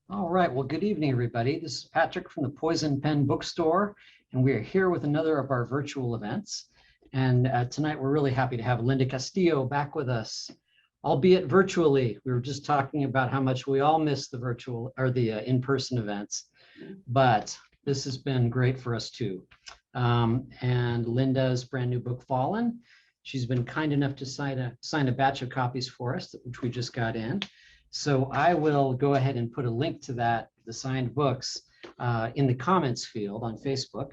All right. Well, good evening, everybody. This is Patrick from the Poison Pen Bookstore, and we are here with another of our virtual events. And tonight, we're really happy to have Linda Castillo back with us, albeit virtually. We were just talking about how much we all miss the virtual or the in-person events, but this has been great for us too. And Linda's brand new book, Fallen. She's been kind enough to sign a batch of copies for us, which we just got in. So I will go ahead and put a link to that, the signed books, in the comments field on Facebook.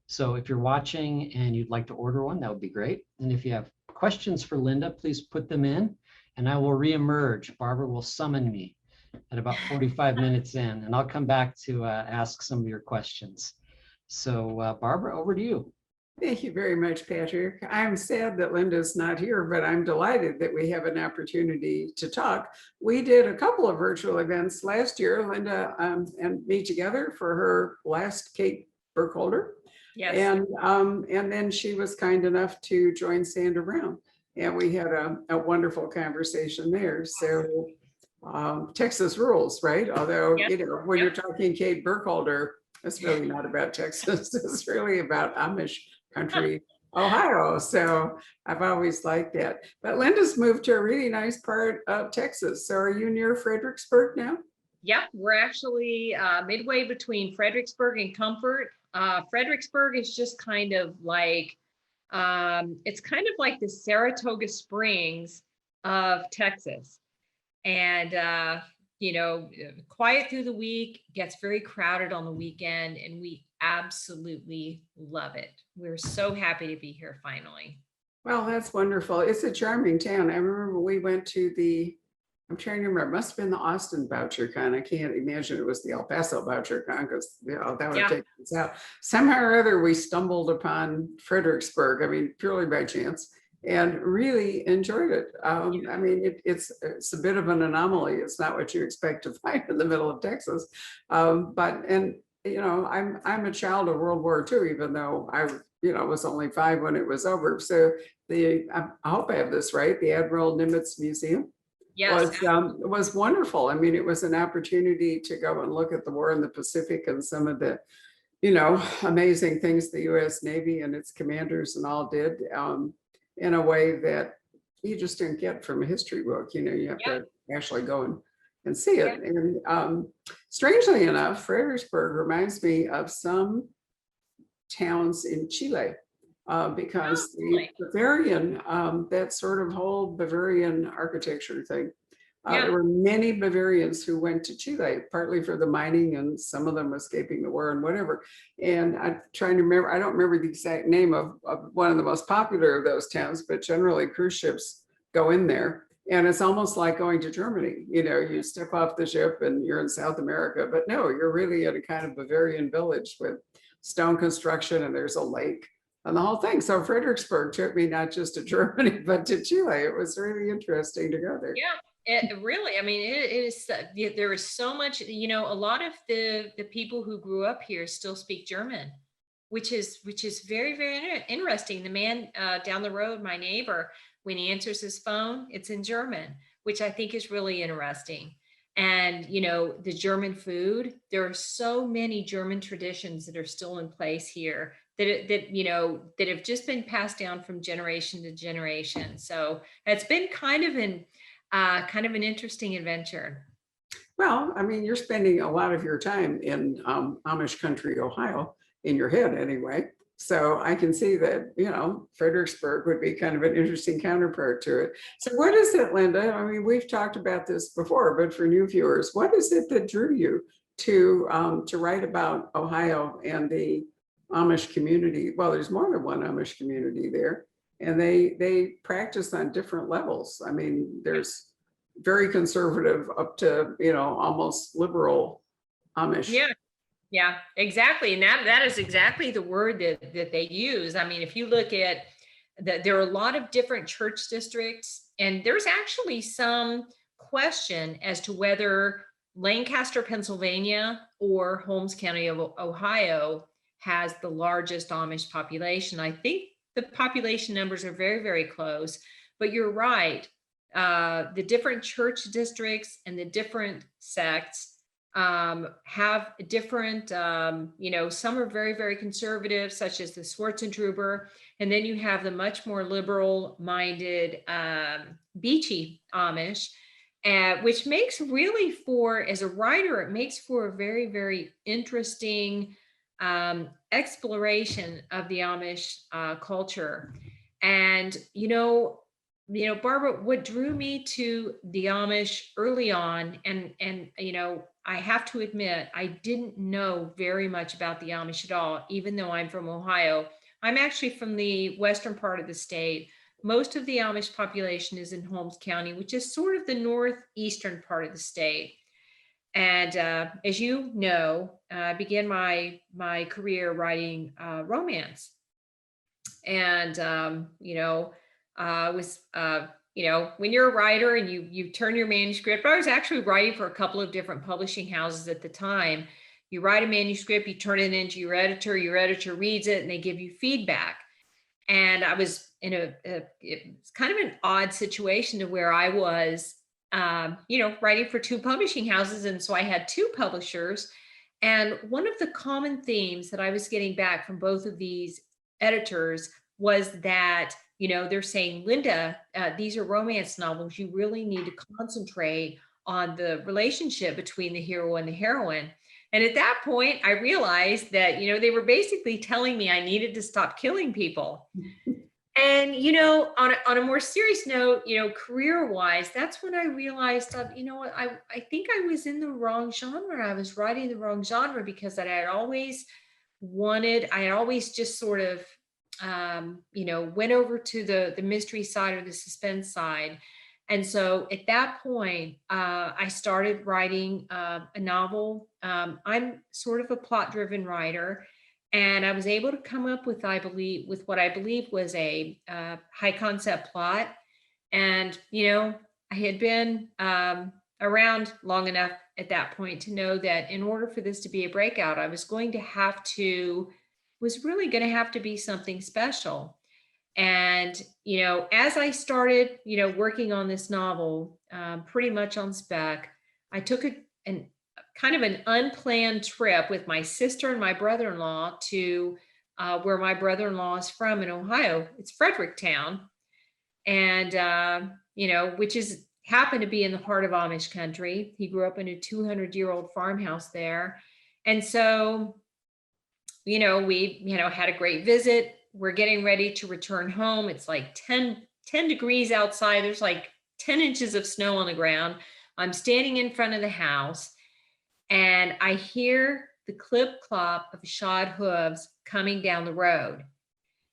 So if you're watching and you'd like to order one, that would be great. And if you have questions for Linda, please put them in and I will reemerge. Barbara will summon me at about 45 minutes in, and I'll come back to ask some of your questions. So Barbara, over to you. Thank you very much, Patrick. I'm sad that Linda's not here, but I'm delighted that we have an opportunity to talk. We did a couple of virtual events last year, Linda and me together for her last Kate Burkholder. Yes. And then she was kind enough to join Sandra Brown. And we had a wonderful conversation there. So Texas rules, right? Although, Yep. you know, when you're talking Kate Burkholder, it's really not about Texas. It's really about Amish country, Ohio. So I've always liked that. But Linda's moved to a really nice part of Texas. So are you near Fredericksburg now? Yep, we're actually midway between Fredericksburg and Comfort. Fredericksburg is just kind of like, it's kind of like the Saratoga Springs of Texas. And, you know, quiet through the week, gets very crowded on the weekend, and we absolutely love it. We're so happy to be here finally. Well, that's wonderful. It's a charming town. I remember we went to I'm trying to remember, it must have been the Austin Voucher Con. I can't imagine it was the El Paso Voucher Con because that would take us out. Somehow or other, we stumbled upon Fredericksburg, I mean, purely by chance, and really enjoyed it. I mean, it's a bit of an anomaly. It's not what you expect to find in the middle of Texas. And you know, I'm a child of World War II, even though I was only 5 when it was over. So I hope I have this right, the Admiral Nimitz Museum. Yes. Was wonderful. I mean, it was an opportunity to go and look at the war in the Pacific and some of the, amazing things the U.S. Navy and its commanders and all did in a way that you just didn't get from a history book. You have to actually go and see it. And strangely enough, Fredericksburg reminds me of some towns in Chile. Because the Bavarian, that sort of whole Bavarian architecture thing, there were many Bavarians who went to Chile, partly for the mining and some of them escaping the war and whatever. And I'm trying to remember, I don't remember the exact name of one of the most popular of those towns, but generally cruise ships go in there. And it's almost like going to Germany. You step off the ship and you're in South America, but no, you're really at a kind of Bavarian village with stone construction and there's a lake. And the whole thing. So Fredericksburg took me not just to Germany, but to Chile. It was really interesting to go there. Yeah, it really, I mean, it is, there is so much, a lot of the people who grew up here still speak German, which is very, very interesting. The man down the road, my neighbor, when he answers his phone, it's in German, which I think is really interesting. And, the German food, there are so many German traditions that are still in place here that have just been passed down from generation to generation. So it's been kind of an interesting adventure. Well, I mean, you're spending a lot of your time in Amish country, Ohio, in your head anyway. So I can see that, Fredericksburg would be kind of an interesting counterpart to it. So what is it, Linda? I mean, we've talked about this before, but for new viewers, what is it that drew you to write about Ohio and the Amish community? Well, there's more than one Amish community there, and they practice on different levels. I mean, there's very conservative up to almost liberal Amish. Yeah, exactly. And that is exactly the word that they use. I mean, if you look at there are a lot of different church districts, and there's actually some question as to whether Lancaster, Pennsylvania, or Holmes County of Ohio has the largest Amish population. I think the population numbers are very, very close, but you're right. The different church districts and the different sects have different, some are very, very conservative, such as the Schwartz. And then you have the much more liberal minded, beachy Amish, which makes really for, as a writer, it makes for a very, very interesting exploration of the Amish culture. And, Barbara, what drew me to the Amish early on, and I have to admit, I didn't know very much about the Amish at all, even though I'm from Ohio. I'm actually from the western part of the state. Most of the Amish population is in Holmes County, which is sort of the northeastern part of the state. And as you know, I began my career writing romance. And was when you're a writer and you turn your manuscript, I was actually writing for a couple of different publishing houses at the time. You write a manuscript, you turn it into your editor reads it, and they give you feedback. And I was in it's kind of an odd situation to where I was, writing for two publishing houses. And so I had two publishers. And one of the common themes that I was getting back from both of these editors was that, they're saying, Linda, these are romance novels. You really need to concentrate on the relationship between the hero and the heroine. And at that point, I realized that, they were basically telling me I needed to stop killing people. And, on a more serious note, career-wise, that's when I realized, I think I was in the wrong genre. I was writing the wrong genre, because I had always just sort of, went over to the mystery side or the suspense side. And so at that point, I started writing a novel. I'm sort of a plot-driven writer, and I was able to come up with what I believe was a high concept plot. And, I had been around long enough at that point to know that in order for this to be a breakout, I was really going to have to be something special. And, as I started, working on this novel, pretty much on spec, I took an unplanned trip with my sister and my brother-in-law to where my brother-in-law is from in Ohio. It's Fredericktown. And, which happened to be in the heart of Amish country. He grew up in a 200-year-old farmhouse there. And so, we, had a great visit. We're getting ready to return home. It's like 10 degrees outside. There's like 10 inches of snow on the ground. I'm standing in front of the house, and I hear the clip clop of shod hooves coming down the road.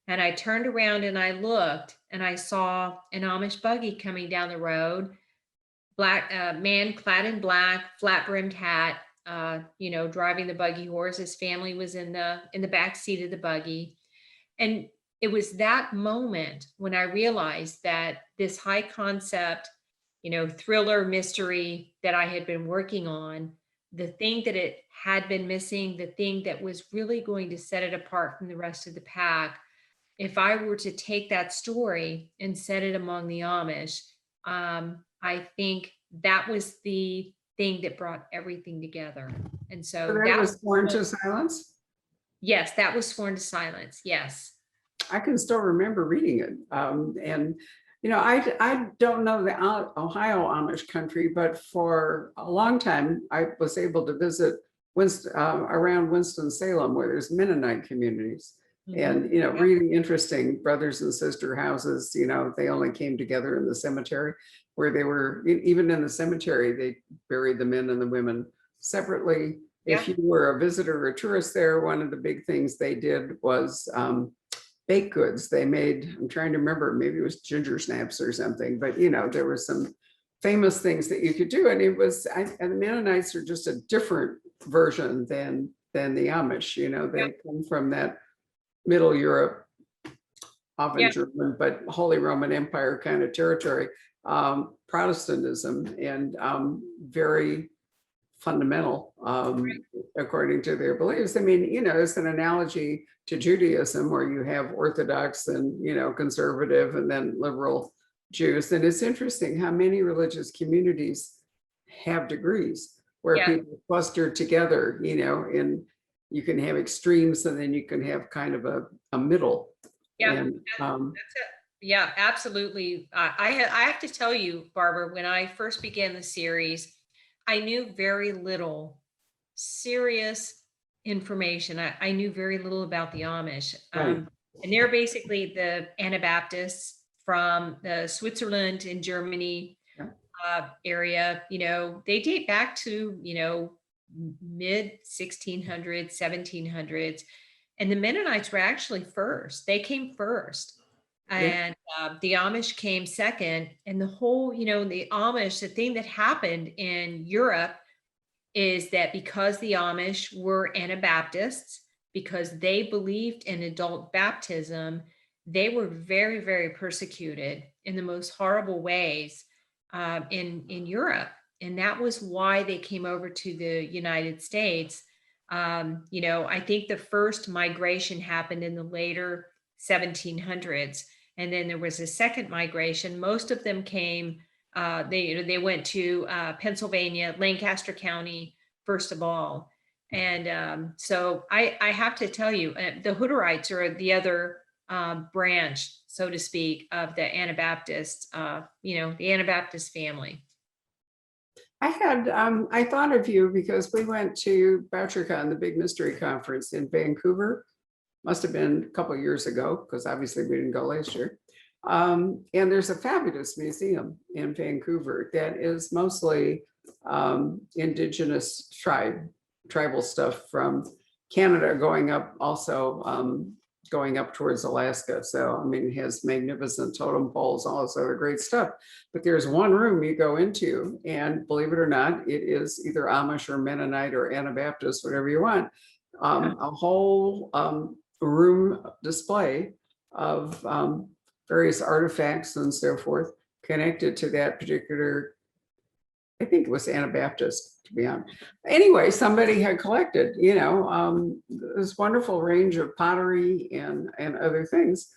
And I turned around and I looked, and I saw an Amish buggy coming down the road. Black man clad in black, flat brimmed hat, driving the buggy horse. His family was in the back seat of the buggy. And it was that moment when I realized that this high concept, thriller mystery that I had been working on, the thing that it had been missing, the thing that was really going to set it apart from the rest of the pack, if I were to take that story and set it among the Amish, I think that was the thing that brought everything together. And so that was Sworn to Silence? Yes, that was Sworn to Silence. Yes. I can still remember reading it. And, I don't know the Ohio Amish country, but for a long time, I was able to visit around Winston-Salem, where there's Mennonite communities. And, really interesting brothers and sister houses. They only came together in the cemetery, where they were, even in the cemetery, they buried the men and the women separately. Yeah. If you were a visitor or a tourist there, one of the big things they did was baked goods. They made, I'm trying to remember, maybe it was ginger snaps or something, but there were some famous things that you could do. And and the Mennonites are just a different version than the Amish. They come from that Middle Europe, often German, but Holy Roman Empire kind of territory, Protestantism, and very fundamental according to their beliefs. I mean, it's an analogy to Judaism, where you have Orthodox and, conservative and then liberal Jews. And it's interesting how many religious communities have degrees, where Yeah. people cluster together, and you can have extremes and then you can have kind of a middle. Yeah. And That's it. Yeah, absolutely. I have to tell you, Barbara, when I first began the series, I knew very little serious information. I knew very little about the Amish. Right. And they're basically the Anabaptists from the Switzerland and Germany Yeah. area. They date back to, mid 1600s, 1700s. And the Mennonites were actually first. They came first. Yeah. And the Amish came second. And the whole, the Amish, the thing that happened in Europe is that because the Amish were Anabaptists, because they believed in adult baptism, they were very, very persecuted in the most horrible ways in Europe. And that was why they came over to the United States. I think the first migration happened in the later 1700s. And then there was a second migration. Most of them came, they went to Pennsylvania, Lancaster County, first of all. And so I have to tell you, the Hutterites are the other branch, so to speak, of the Anabaptist, the Anabaptist family. I thought of you because we went to BoucherCon, the big mystery conference in Vancouver. Must have been a couple of years ago, because obviously we didn't go last year. And there's a fabulous museum in Vancouver that is mostly indigenous tribal stuff from Canada going up, also going up towards Alaska. So, I mean, it has magnificent totem poles, all this other great stuff. But there's one room you go into, and believe it or not, it is either Amish or Mennonite or Anabaptist, whatever you want. A whole room display of various artifacts and so forth connected to that particular, I think it was Anabaptist, to be honest. Anyway, somebody had collected, this wonderful range of pottery and other things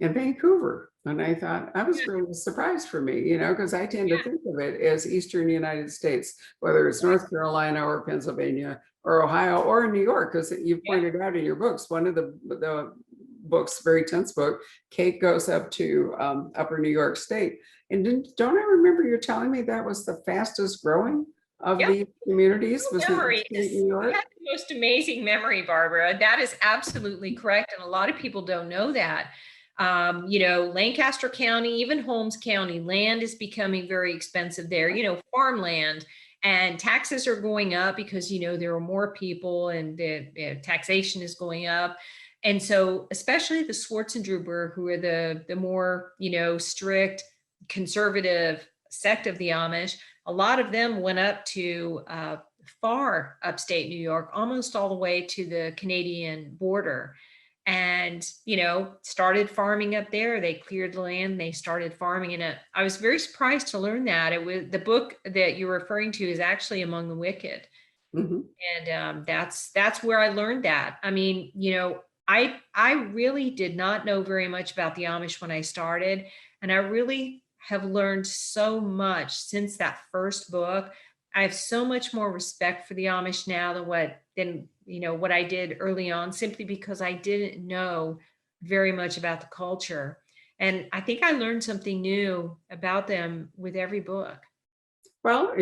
in Vancouver. And I thought, I was really surprised for me, because I tend to think of it as Eastern United States, whether it's North Carolina or Pennsylvania or Ohio or New York, because you pointed out in your books, one of the books, very tense book, Kate goes up to Upper New York State. And don't I remember you telling me that was the fastest growing of the communities? Was Memory it New York? You have the most amazing memory, Barbara. That is absolutely correct. And a lot of people don't know that. Lancaster County, even Holmes County, land is becoming very expensive there, farmland, and taxes are going up because, there are more people and the taxation is going up. And so especially the Schwartz and Druber, who are the more, strict conservative sect of the Amish, a lot of them went up to far upstate New York, almost all the way to the Canadian border, and started farming up there. They cleared the land, they started farming. And I was very surprised to learn that it was the book that you're referring to is actually Among the Wicked. Mm-hmm. And that's where I learned that. I mean, I really did not know very much about the Amish when I started, and I really have learned so much since that first book. I have so much more respect for the Amish now than what I did early on, simply because I didn't know very much about the culture. And I think I learned something new about them with every book. Well,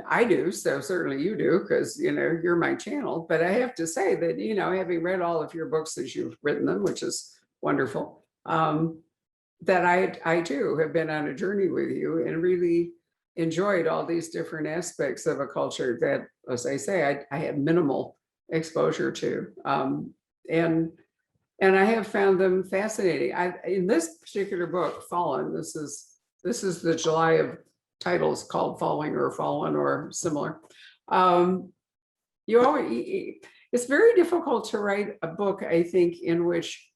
I do, so certainly you do, because you're my channel. But I have to say that having read all of your books as you've written them, which is wonderful, that I too have been on a journey with you and really enjoyed all these different aspects of a culture that, as I say, I had minimal exposure to, and I have found them fascinating. In this particular book, Fallen, this is the July of titles called Falling or Fallen or similar. It's very difficult to write a book, I think, in which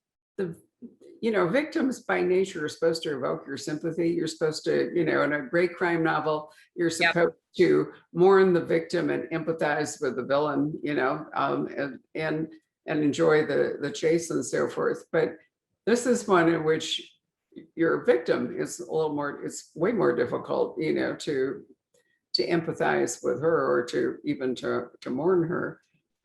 victims by nature are supposed to evoke your sympathy. You're supposed to, in a great crime novel, you're supposed to mourn the victim and empathize with the villain, and enjoy the chase and so forth. But this is one in which your victim is it's way more difficult, to empathize with her or to even to mourn her.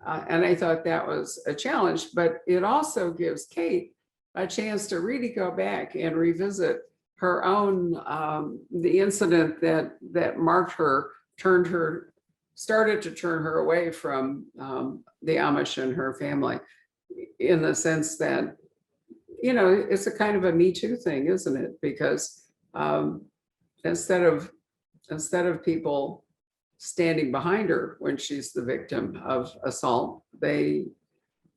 And I thought that was a challenge, but it also gives Kate a chance to really go back and revisit her own, the incident that marked her, started to turn her away from the Amish and her family, in the sense that, you know, it's a kind of a Me Too thing, isn't it? Because instead of people standing behind her when she's the victim of assault, they,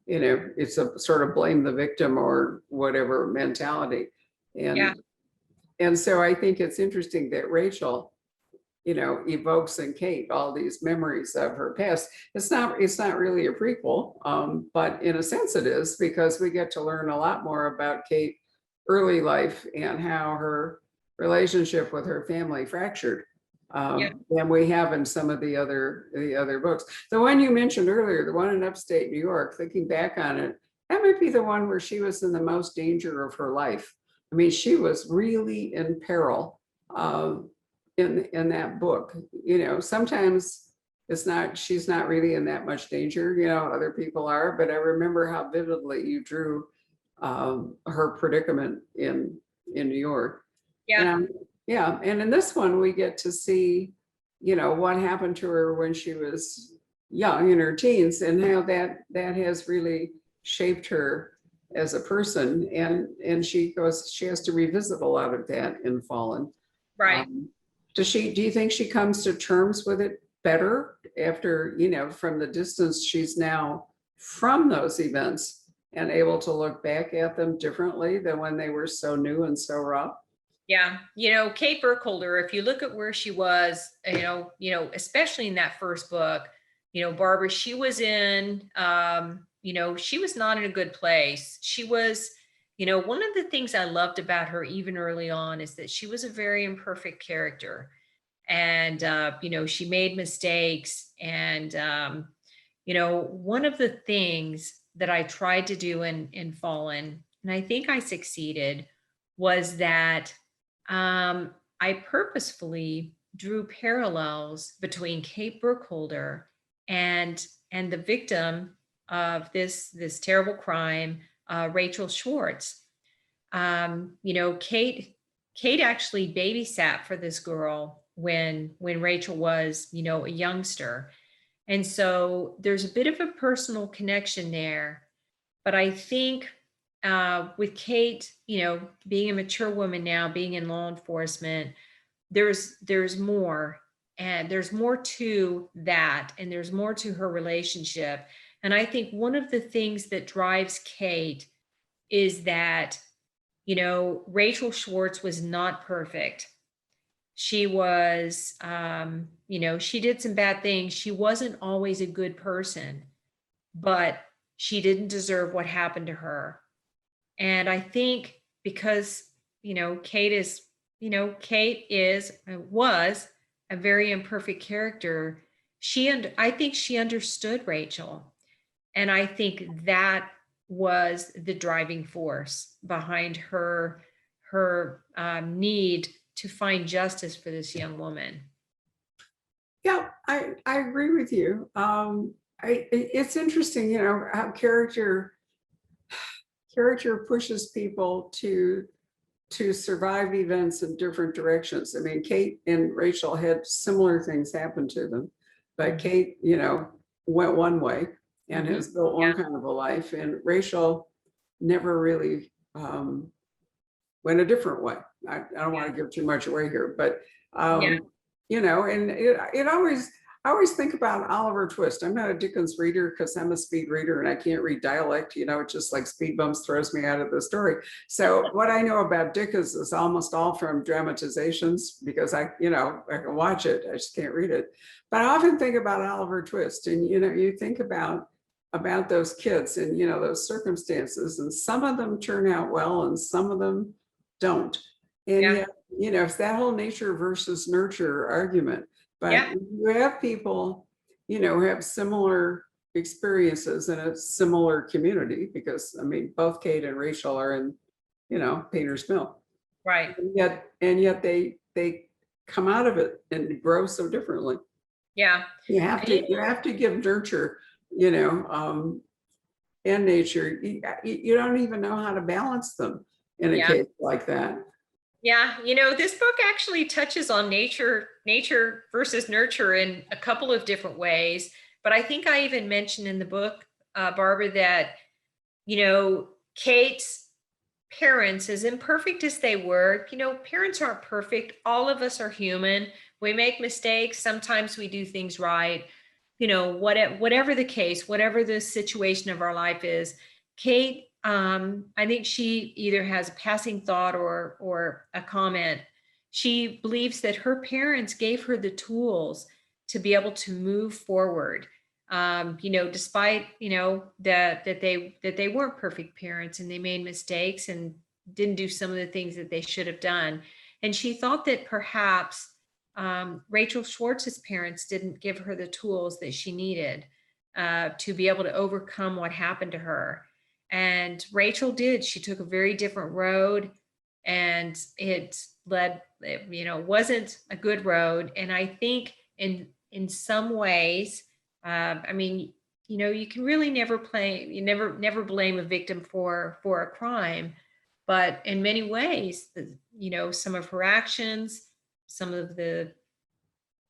you know, it's a sort of blame the victim or whatever mentality. Yeah. And so I think it's interesting that Rachel, you know, evokes in Kate all these memories of her past. It's not really a prequel, but in a sense it is, because we get to learn a lot more about Kate's early life and how her relationship with her family fractured than we have in some of the other books. The one you mentioned earlier, the one in upstate New York, thinking back on it, that might be the one where she was in the most danger of her life. I mean, she was really in peril in that book. You know, sometimes she's not really in that much danger, you know, other people are, but I remember how vividly you drew her predicament in New York. Yeah. Yeah, and in this one we get to see, you know, what happened to her when she was young, in her teens, and how that has really shaped her as a person. And she has to revisit a lot of that in Fallen. Right. Do you think she comes to terms with it better after, you know, from the distance she's now from those events and able to look back at them differently than when they were so new and so raw? Yeah, you know, Kate Burkholder, if you look at where she was, you know, especially in that first book, you know, Barbara, she was in, you know, she was not in a good place. She was, you know, one of the things I loved about her even early on is that she was a very imperfect character. And, you know, she made mistakes. And, you know, one of the things that I tried to do in Fallen, and I think I succeeded, was that I purposefully drew parallels between Kate Burkholder and the victim of this terrible crime, Rachel Schwartz. You know, Kate actually babysat for this girl when Rachel was, you know, a youngster. And so there's a bit of a personal connection there. But I think with Kate, you know, being a mature woman now, being in law enforcement, there's more, and there's more to that, and there's more to her relationship. And I think one of the things that drives Kate is that, you know, Rachel Schwartz was not perfect. She was, you know, she did some bad things. She wasn't always a good person, but she didn't deserve what happened to her. And I think because, you know, Kate was a very imperfect character. I think she understood Rachel. And I think that was the driving force behind her need to find justice for this young woman. Yeah, I agree with you. It's interesting, you know, how character pushes people to survive events in different directions. I mean, Kate and Rachel had similar things happen to them, but Kate, you know, went one way and has built one kind of a life, and Rachel never really went a different way. I don't want to give too much away here, but you know, and I always think about Oliver Twist. I'm not a Dickens reader because I'm a speed reader and I can't read dialect. You know, it's just like speed bumps throws me out of the story. So what I know about Dickens is almost all from dramatizations, because I can watch it, I just can't read it. But I often think about Oliver Twist, and you know, you think about those kids and, you know, those circumstances, and some of them turn out well and some of them don't. And yet, you know, it's that whole nature versus nurture argument. But you have people, you know, who have similar experiences in a similar community, because I mean, both Kate and Rachel are in, you know, Painter's Mill. Right. And yet they come out of it and grow so differently. Yeah. You have to give nurture, and nature. You don't even know how to balance them in a Yeah. case like that. Yeah, this book actually touches on nature versus nurture in a couple of different ways. But I think I even mentioned in the book, Barbara, that, Kate's parents, as imperfect as they were, parents aren't perfect. All of us are human. We make mistakes. Sometimes we do things right. Whatever the case, whatever the situation of our life is, Kate, I think she either has a passing thought or a comment. She believes that her parents gave her the tools to be able to move forward. Despite that they weren't perfect parents and they made mistakes and didn't do some of the things that they should have done. And she thought that perhaps Rachel Schwartz's parents didn't give her the tools that she needed to be able to overcome what happened to her. And Rachel did. She took a very different road, and it led, wasn't a good road. And I think in some ways, you can really never blame a victim for a crime, but in many ways, some of her actions, some of the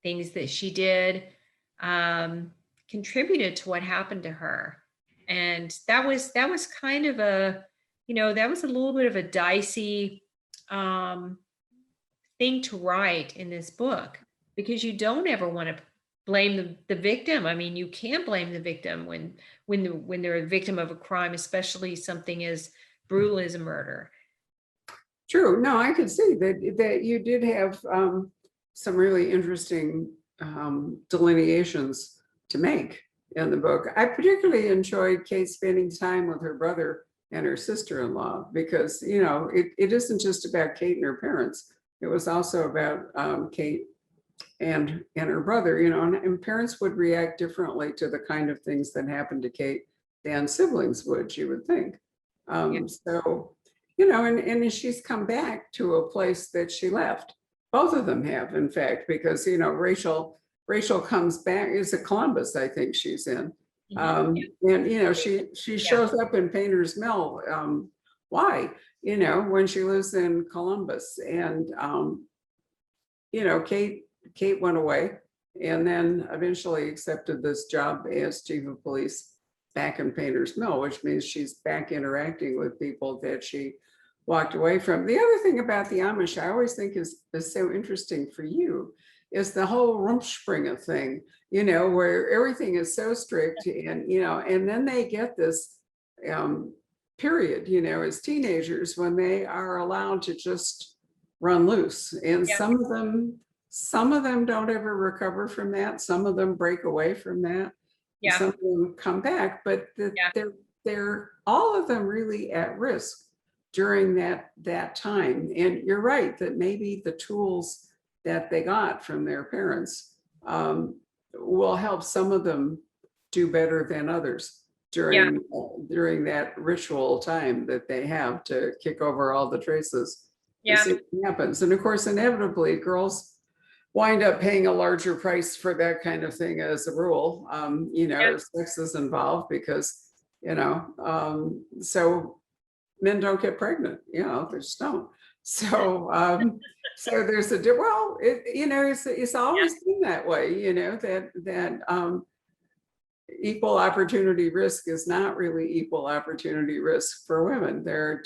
things that she did, contributed to what happened to her. And that was kind of that was a little bit of a dicey thing to write in this book, because you don't ever want to blame the victim. I mean, you can't blame the victim when they're a victim of a crime, especially something as brutal as a murder. True. No, I could see that you did have some really interesting delineations to make in the book. I particularly enjoyed Kate spending time with her brother and her sister-in-law, because it isn't just about Kate and her parents. It was also about Kate and her brother, and parents would react differently to the kind of things that happened to Kate than siblings would, you would think. So, and she's come back to a place that she left. Both of them have, in fact, because, Rachel comes back, is it Columbus, I think she's in. And, she shows up in Painter's Mill. Why? When she lives in Columbus. And, Kate went away and then eventually accepted this job as chief of police back in Painter's Mill, which means she's back interacting with people that she walked away from. The other thing about the Amish I always think is so interesting for you is the whole Rumspringa thing, where everything is so strict, and and then they get this period, as teenagers, when they are allowed to just run loose. And some of them don't ever recover from that. Some of them break away from that. Yeah. Some of them come back, but they're all of them really at risk during that time. And you're right that maybe the tools that they got from their parents will help some of them do better than others during that ritual time that they have to kick over all the traces. Yeah. See what happens. And of course, inevitably, girls wind up paying a larger price for that kind of thing as a rule. Sex is involved because, so men don't get pregnant, they just don't. So, so there's it's always been that way, that equal opportunity risk is not really equal opportunity risk for women. There are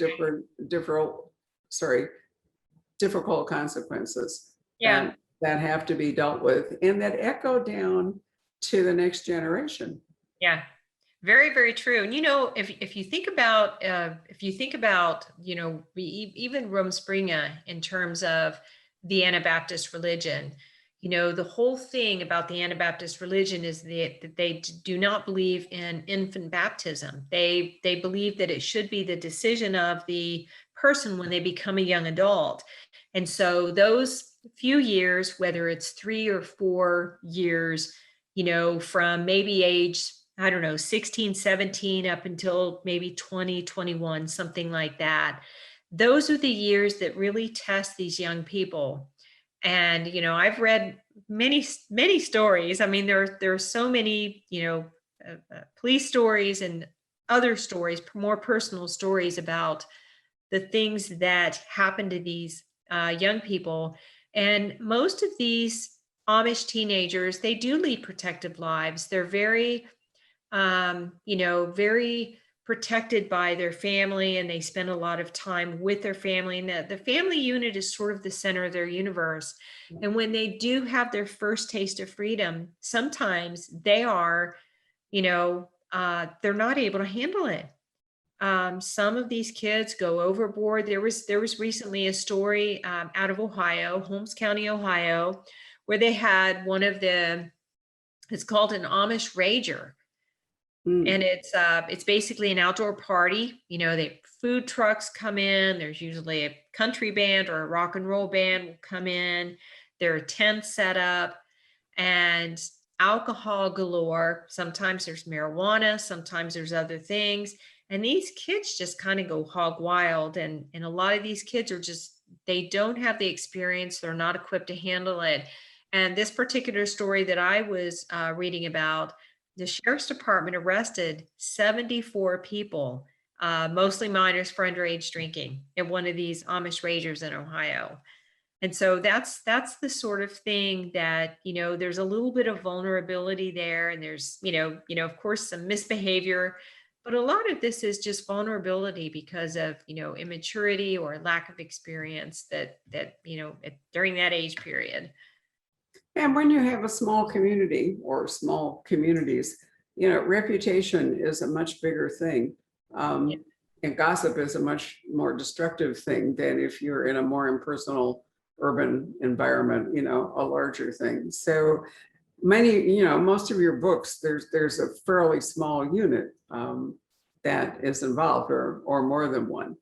difficult consequences that have to be dealt with and that echo down to the next generation. Yeah. Very, very true. And if you think about even Rumspringa in terms of the Anabaptist religion, the whole thing about the Anabaptist religion is that they do not believe in infant baptism. They believe that it should be the decision of the person when they become a young adult. And so those few years, whether it's 3 or 4 years, from maybe age 16, 17 up until maybe 20, 21, something like that. Those are the years that really test these young people. And, I've read many stories. I mean, there are so many, police stories and other stories, more personal stories about the things that happen to these young people. And most of these Amish teenagers, they do lead protective lives. They're very, very protected by their family, and they spend a lot of time with their family. And the family unit is sort of the center of their universe. And when they do have their first taste of freedom, sometimes they are, they're not able to handle it. Some of these kids go overboard. There was recently a story out of Ohio, Holmes County, Ohio, where they had it's called an Amish Rager. And it's basically an outdoor party. They food trucks come in. There's usually a country band or a rock and roll band will come in. There are tents set up and alcohol galore. Sometimes there's marijuana, sometimes there's other things. And these kids just kind of go hog wild. And a lot of these kids are they don't have the experience. They're not equipped to handle it. And this particular story that I was reading about, the sheriff's department arrested 74 people, mostly minors, for underage drinking at one of these Amish Ragers in Ohio. And so that's the sort of thing that, there's a little bit of vulnerability there. And there's, of course, some misbehavior, but a lot of this is just vulnerability because of, immaturity or lack of experience that during that age period. And when you have a small community or small communities, reputation is a much bigger thing. And gossip is a much more destructive thing than if you're in a more impersonal urban environment, a larger thing. So many, most of your books, there's a fairly small unit that is involved or more than one.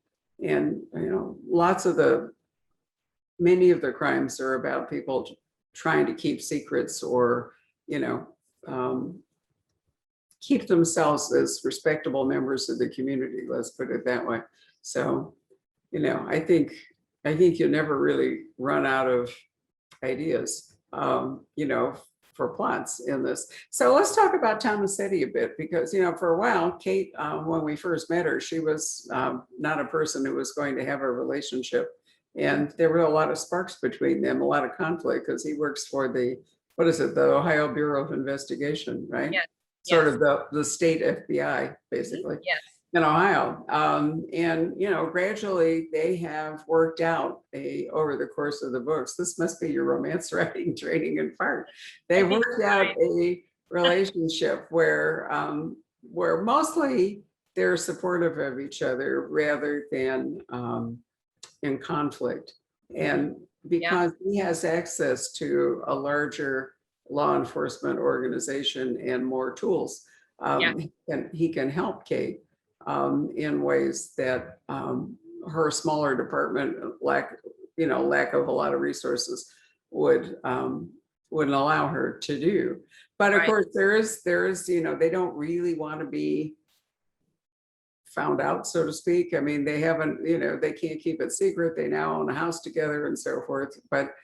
And, many of the crimes are about people trying to keep secrets or, keep themselves as respectable members of the community, let's put it that way. So, I think you'll never really run out of ideas, for plots in this. So let's talk about Tomasetti a bit, because, for a while, Kate, when we first met her, she was not a person who was going to have a relationship. And there were a lot of sparks between them, a lot of conflict, because he works for the Ohio Bureau of Investigation, right? Yes. Sort of the state FBI, basically. Yes. In Ohio. And, gradually they have worked out over the course of the books. This must be your romance writing training in part. They worked out a relationship where mostly they're supportive of each other rather than in conflict. And because he has access to a larger law enforcement organization and more tools, he can help Kate in ways that her smaller department lack of a lot of resources wouldn't allow her to do. But of course there is, they don't really want to be found out, so to speak. I mean, they haven't, they can't keep it secret. They now own a house together and so forth. But,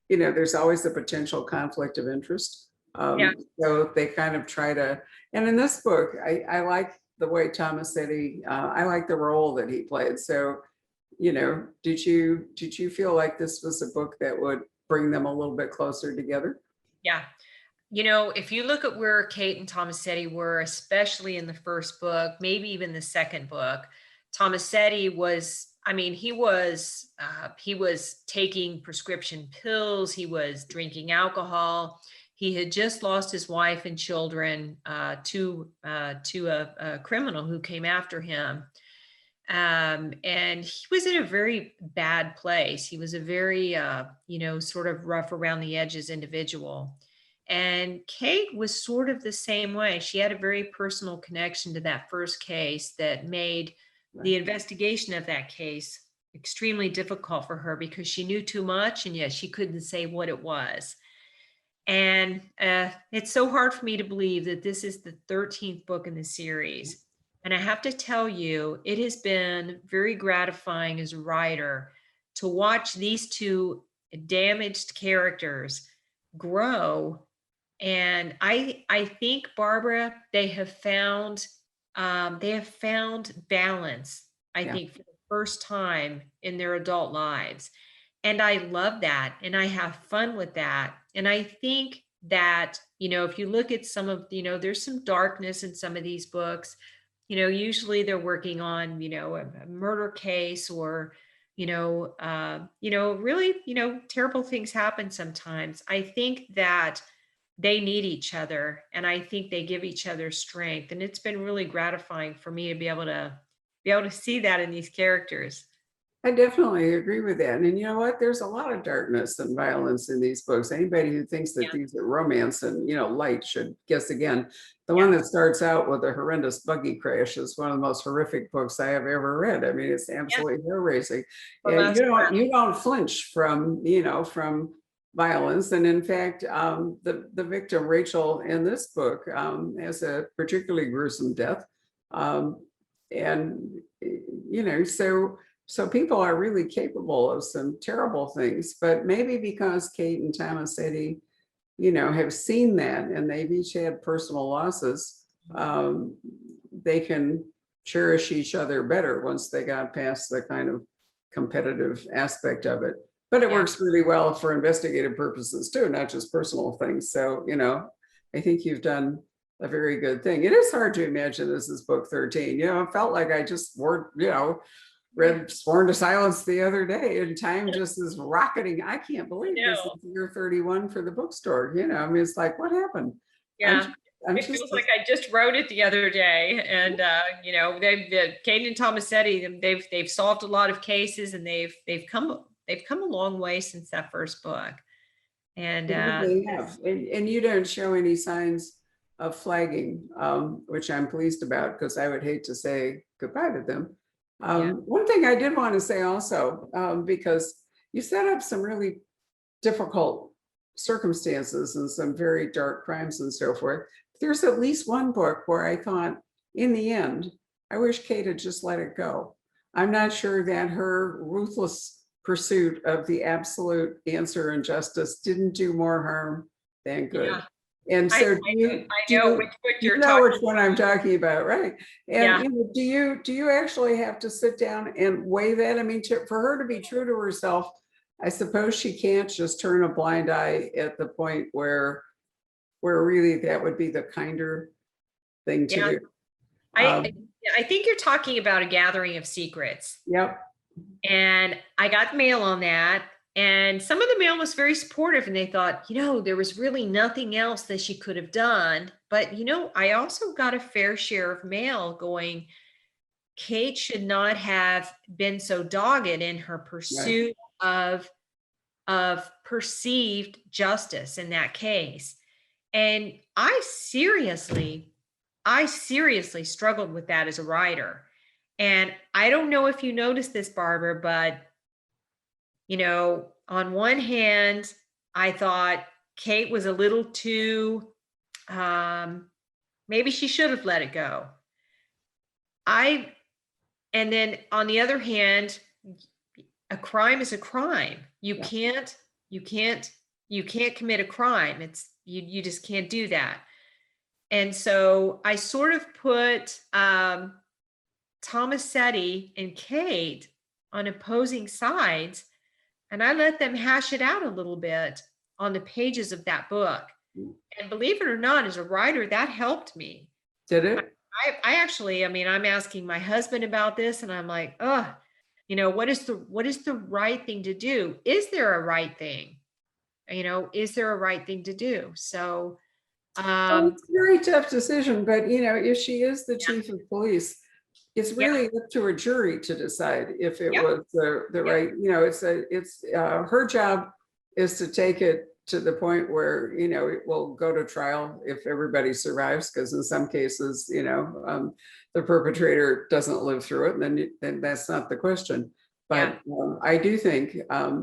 there's always the potential conflict of interest. So they kind of try to, and in this book, I like the way Tomasetti, I like the role that he played. So, did you feel like this was a book that would bring them a little bit closer together? Yeah. If you look at where Kate and Tomasetti were, especially in the first book, maybe even the second book, Tomasetti was, he was taking prescription pills. He was drinking alcohol. He had just lost his wife and children to a criminal who came after him. And he was in a very bad place. He was a very, sort of rough around the edges individual. And Kate was sort of the same way. She had a very personal connection to that first case that made the investigation of that case extremely difficult for her because she knew too much and yet she couldn't say what it was. And it's so hard for me to believe that this is the 13th book in the series. And I have to tell you, it has been very gratifying as a writer to watch these two damaged characters grow. And I think, Barbara, they have found balance, I Yeah. think, for the first time in their adult lives. And I love that. And I have fun with that. And I think that, if you look at some of, there's some darkness in some of these books. Usually they're working on, a murder case, or, really, terrible things happen sometimes. I think that they need each other, and I think they give each other strength. And it's been really gratifying for me to be able to see that in these characters. I definitely agree with that. And you know what? There's a lot of darkness and violence in these books. Anybody who thinks that Yeah. these are romance and, light should guess again. The Yeah. one that starts out with a horrendous buggy crash is one of the most horrific books I have ever read. I mean, it's absolutely hair raising. From And us. you don't flinch from, from violence. And in fact, the victim, Rachel, in this book, has a particularly gruesome death. And, so people are really capable of some terrible things, but maybe because Kate and Tomasetti, have seen that, and they've each had personal losses, they can cherish each other better once they got past the kind of competitive aspect of it. But it Yeah. works really well for investigative purposes too, not just personal things. So, I think you've done a very good thing. It is hard to imagine this is book 13. It felt like I just read Sworn to Silence the other day, and time just is rocketing. I can't believe this is year 31 for the bookstore. I mean, it's like, what happened? Yeah. I'm It just feels like I just wrote it the other day. And Kate and Tomasetti, they've solved a lot of cases, and they've come a long way since that first book. And they have, and you don't show any signs of flagging, which I'm pleased about, because I would hate to say goodbye to them. One thing I did want to say also, because you set up some really difficult circumstances and some very dark crimes and so forth. There's at least one book where I thought, in the end, I wish Kate had just let it go. I'm not sure that her ruthless pursuit of the absolute answer and justice didn't do more harm than good. Yeah. And so I know which book you're you know talking which one I'm talking about, right? And Yeah. do you actually have to sit down and weigh that? I mean, for her to be true to herself, I suppose she can't just turn a blind eye at the point where really that would be the kinder thing to Yeah. do. I think you're talking about A Gathering of Secrets. Yep. And I got mail on that. And some of the mail was very supportive, and they thought, there was really nothing else that she could have done. But, I also got a fair share of mail going, Kate should not have been so dogged in her pursuit of perceived justice in that case. And I seriously struggled with that as a writer. And I don't know if you noticed this, Barbara, but on one hand, I thought Kate was a little too, maybe she should have let it go. And then on the other hand, a crime is a crime. You can't commit a crime. You just can't do that. And so I sort of put Tomasetti and Kate on opposing sides, and I let them hash it out a little bit on the pages of that book. And believe it or not, as a writer, that helped me. Did it? I actually, I'm asking my husband about this, and I'm like, what is the right thing to do? Is there a right thing? Is there a right thing to do? So it's a very tough decision, but if she is the chief of police, it's really up to a jury to decide if it was the right, it's her job is to take it to the point where, it will go to trial if everybody survives, because in some cases, the perpetrator doesn't live through it, and then that's not the question. But I do think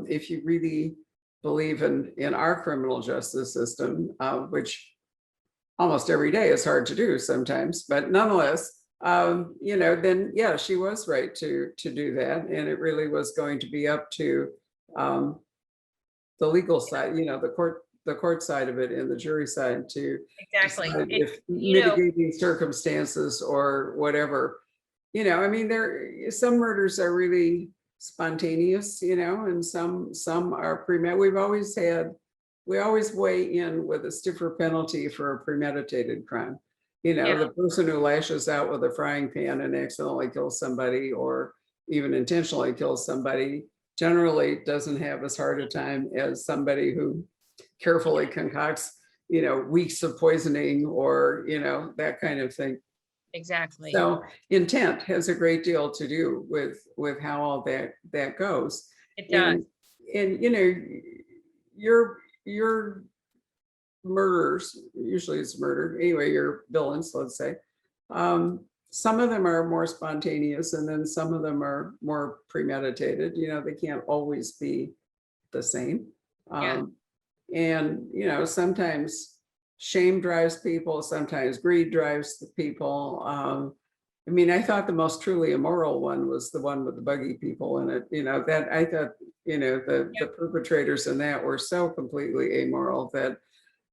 if you really believe in our criminal justice system, which almost every day is hard to do sometimes, but nonetheless, then she was right to do that, and it really was going to be up to the legal side, the court side of it and the jury side to Exactly. decide It, if you know, mitigating circumstances or whatever. I mean, some murders are really spontaneous, and some are premeditated. We always weigh in with a stiffer penalty for a premeditated crime. Yeah. The person who lashes out with a frying pan and accidentally kills somebody or even intentionally kills somebody generally doesn't have as hard a time as somebody who carefully concocts, weeks of poisoning or, that kind of thing. Exactly. So intent has a great deal to do with how all that goes. It does. And your murders, usually it's murder, anyway, your villains, let's say, some of them are more spontaneous and then some of them are more premeditated. They can't always be the same. Yeah. And sometimes shame drives people, sometimes greed drives the people. I mean, I thought the most truly immoral one was the one with the buggy people in it. That I thought, the perpetrators in that were so completely amoral that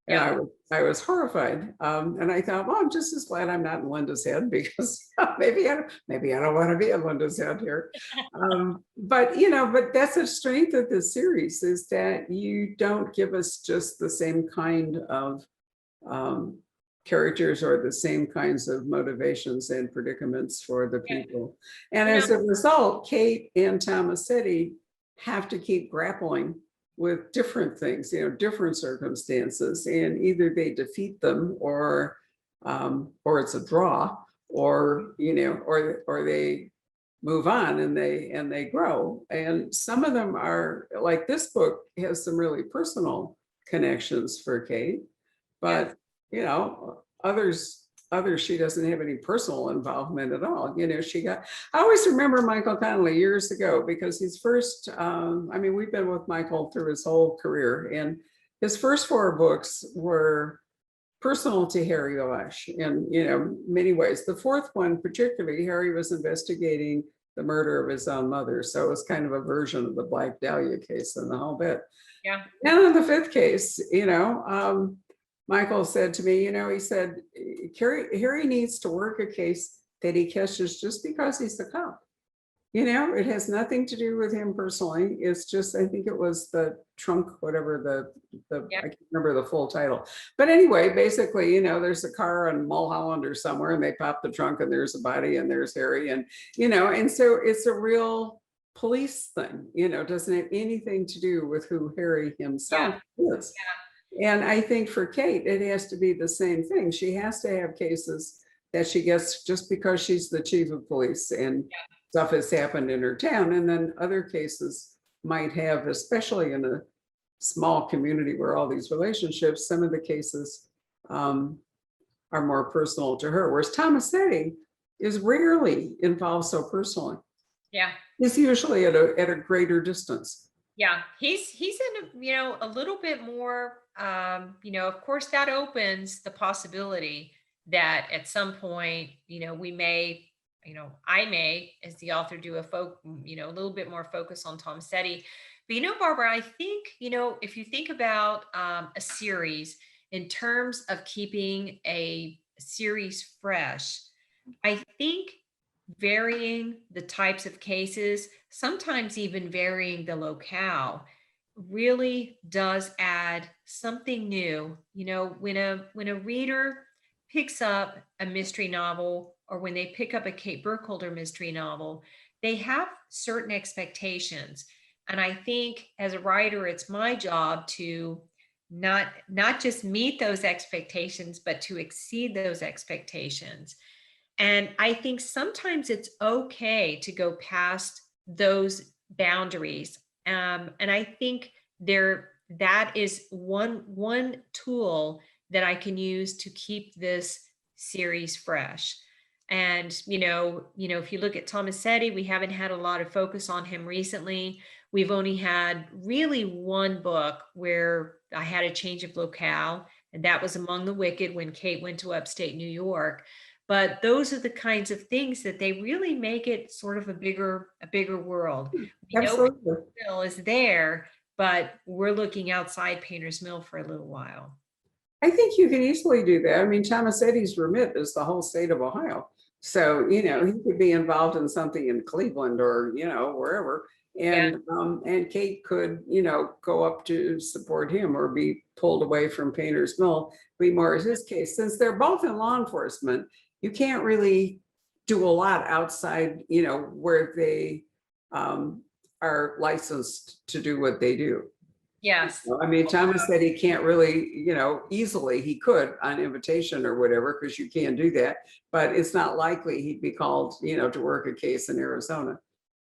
I was horrified. And I thought, well, I'm just as glad I'm not in Linda's head because maybe I don't want to be in Linda's head here. But that's a strength of this series is that you don't give us just the same kind of characters or the same kinds of motivations and predicaments for the people. And as a result, Kate and Tomasetti have to keep grappling with different things, different circumstances, and either they defeat them or it's a draw, or or they move on and they grow. And some of them are like this book has some really personal connections for Kate, but others she doesn't have any personal involvement at all. I always remember Michael Connelly years ago because his first, we've been with Michael through his whole career, and his first 4 books were personal to Harry Oesch in many ways. The 4th one particularly, Harry was investigating the murder of his own mother, so it was kind of a version of the Black Dahlia case and the whole bit. Yeah. And in the 5th case, Michael said to me, he said, Harry needs to work a case that he catches just because he's the cop. It has nothing to do with him personally. It's just, I think it was the trunk, whatever I can't remember the full title. But anyway, basically, there's a car in Mulholland or somewhere and they pop the trunk and there's a body and there's Harry. And, and so it's a real police thing, doesn't have anything to do with who Harry himself is. And I think for Kate, it has to be the same thing. She has to have cases that she gets just because she's the chief of police and stuff has happened in her town. And then other cases might have, especially in a small community where all these relationships, some of the cases are more personal to her. Whereas Tomasetti is rarely involved so personally. Yeah. He's usually at a greater distance. Yeah, he's in a little bit more, of course that opens the possibility that at some point, we may, I may, as the author, do a little bit more focus on Tomasetti. But Barbara, I think, if you think about a series in terms of keeping a series fresh, I think varying the types of cases, sometimes even varying the locale, really does add something new. When a reader picks up a mystery novel, or when they pick up a Kate Burkholder mystery novel, they have certain expectations. And I think as a writer, it's my job to not just meet those expectations, but to exceed those expectations. And I think sometimes it's okay to go past those boundaries. And I think that is one tool that I can use to keep this series fresh. And, if you look at Tomasetti, we haven't had a lot of focus on him recently. We've only had really one book where I had a change of locale, and that was Among the Wicked when Kate went to upstate New York. But those are the kinds of things that they really make it sort of a bigger world. We know Bill is there, but we're looking outside Painter's Mill for a little while. I think you can easily do that. I mean, Thomas Eddy's remit is the whole state of Ohio. So, he could be involved in something in Cleveland or, wherever. And Kate could, go up to support him or be pulled away from Painter's Mill, be more his case. Since they're both in law enforcement, you can't really do a lot outside, where they are licensed to do what they do. Yes. I mean, Thomas said he can't really, easily, he could on invitation or whatever, because you can do that, but it's not likely he'd be called, to work a case in Arizona,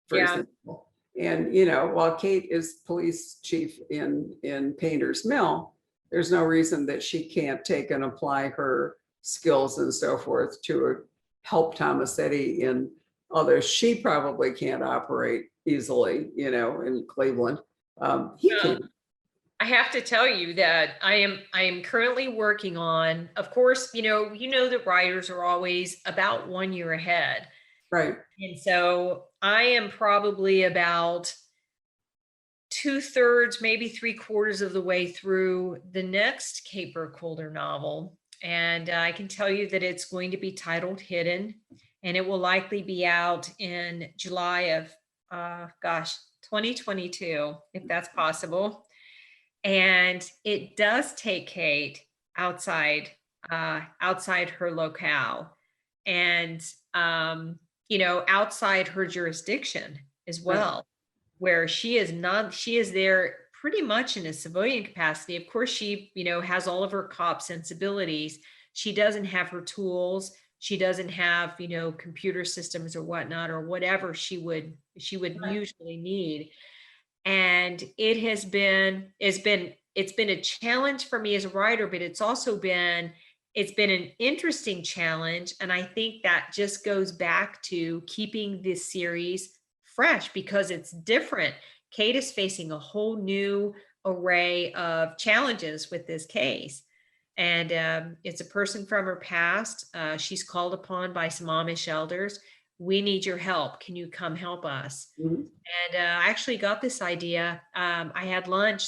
for example. And, while Kate is police chief in Painter's Mill, there's no reason that she can't take and apply her skills and so forth to help Thomas Eddy in others. She probably can't operate easily, in Cleveland. He can. I have to tell you that I am currently working on, of course, the writers are always about 1 year ahead. Right. And so I am probably about 2/3, maybe 3/4 of the way through the next Kate Burkholder novel. And I can tell you that it's going to be titled Hidden, and it will likely be out in July of, 2022, if that's possible. And it does take Kate outside her locale, and outside her jurisdiction as well, where she is there pretty much in a civilian capacity. Of course, she has all of her cop sensibilities. She doesn't have her tools. She doesn't have computer systems or whatnot, or whatever she would usually need. And it's been a challenge for me as a writer, but it's been an interesting challenge. And I think that just goes back to keeping this series fresh, because it's different. Kate is facing a whole new array of challenges with this case. And it's a person from her past. She's called upon by some Amish elders. We need your help. Can you come help us? Mhm. And I actually got this idea. I had lunch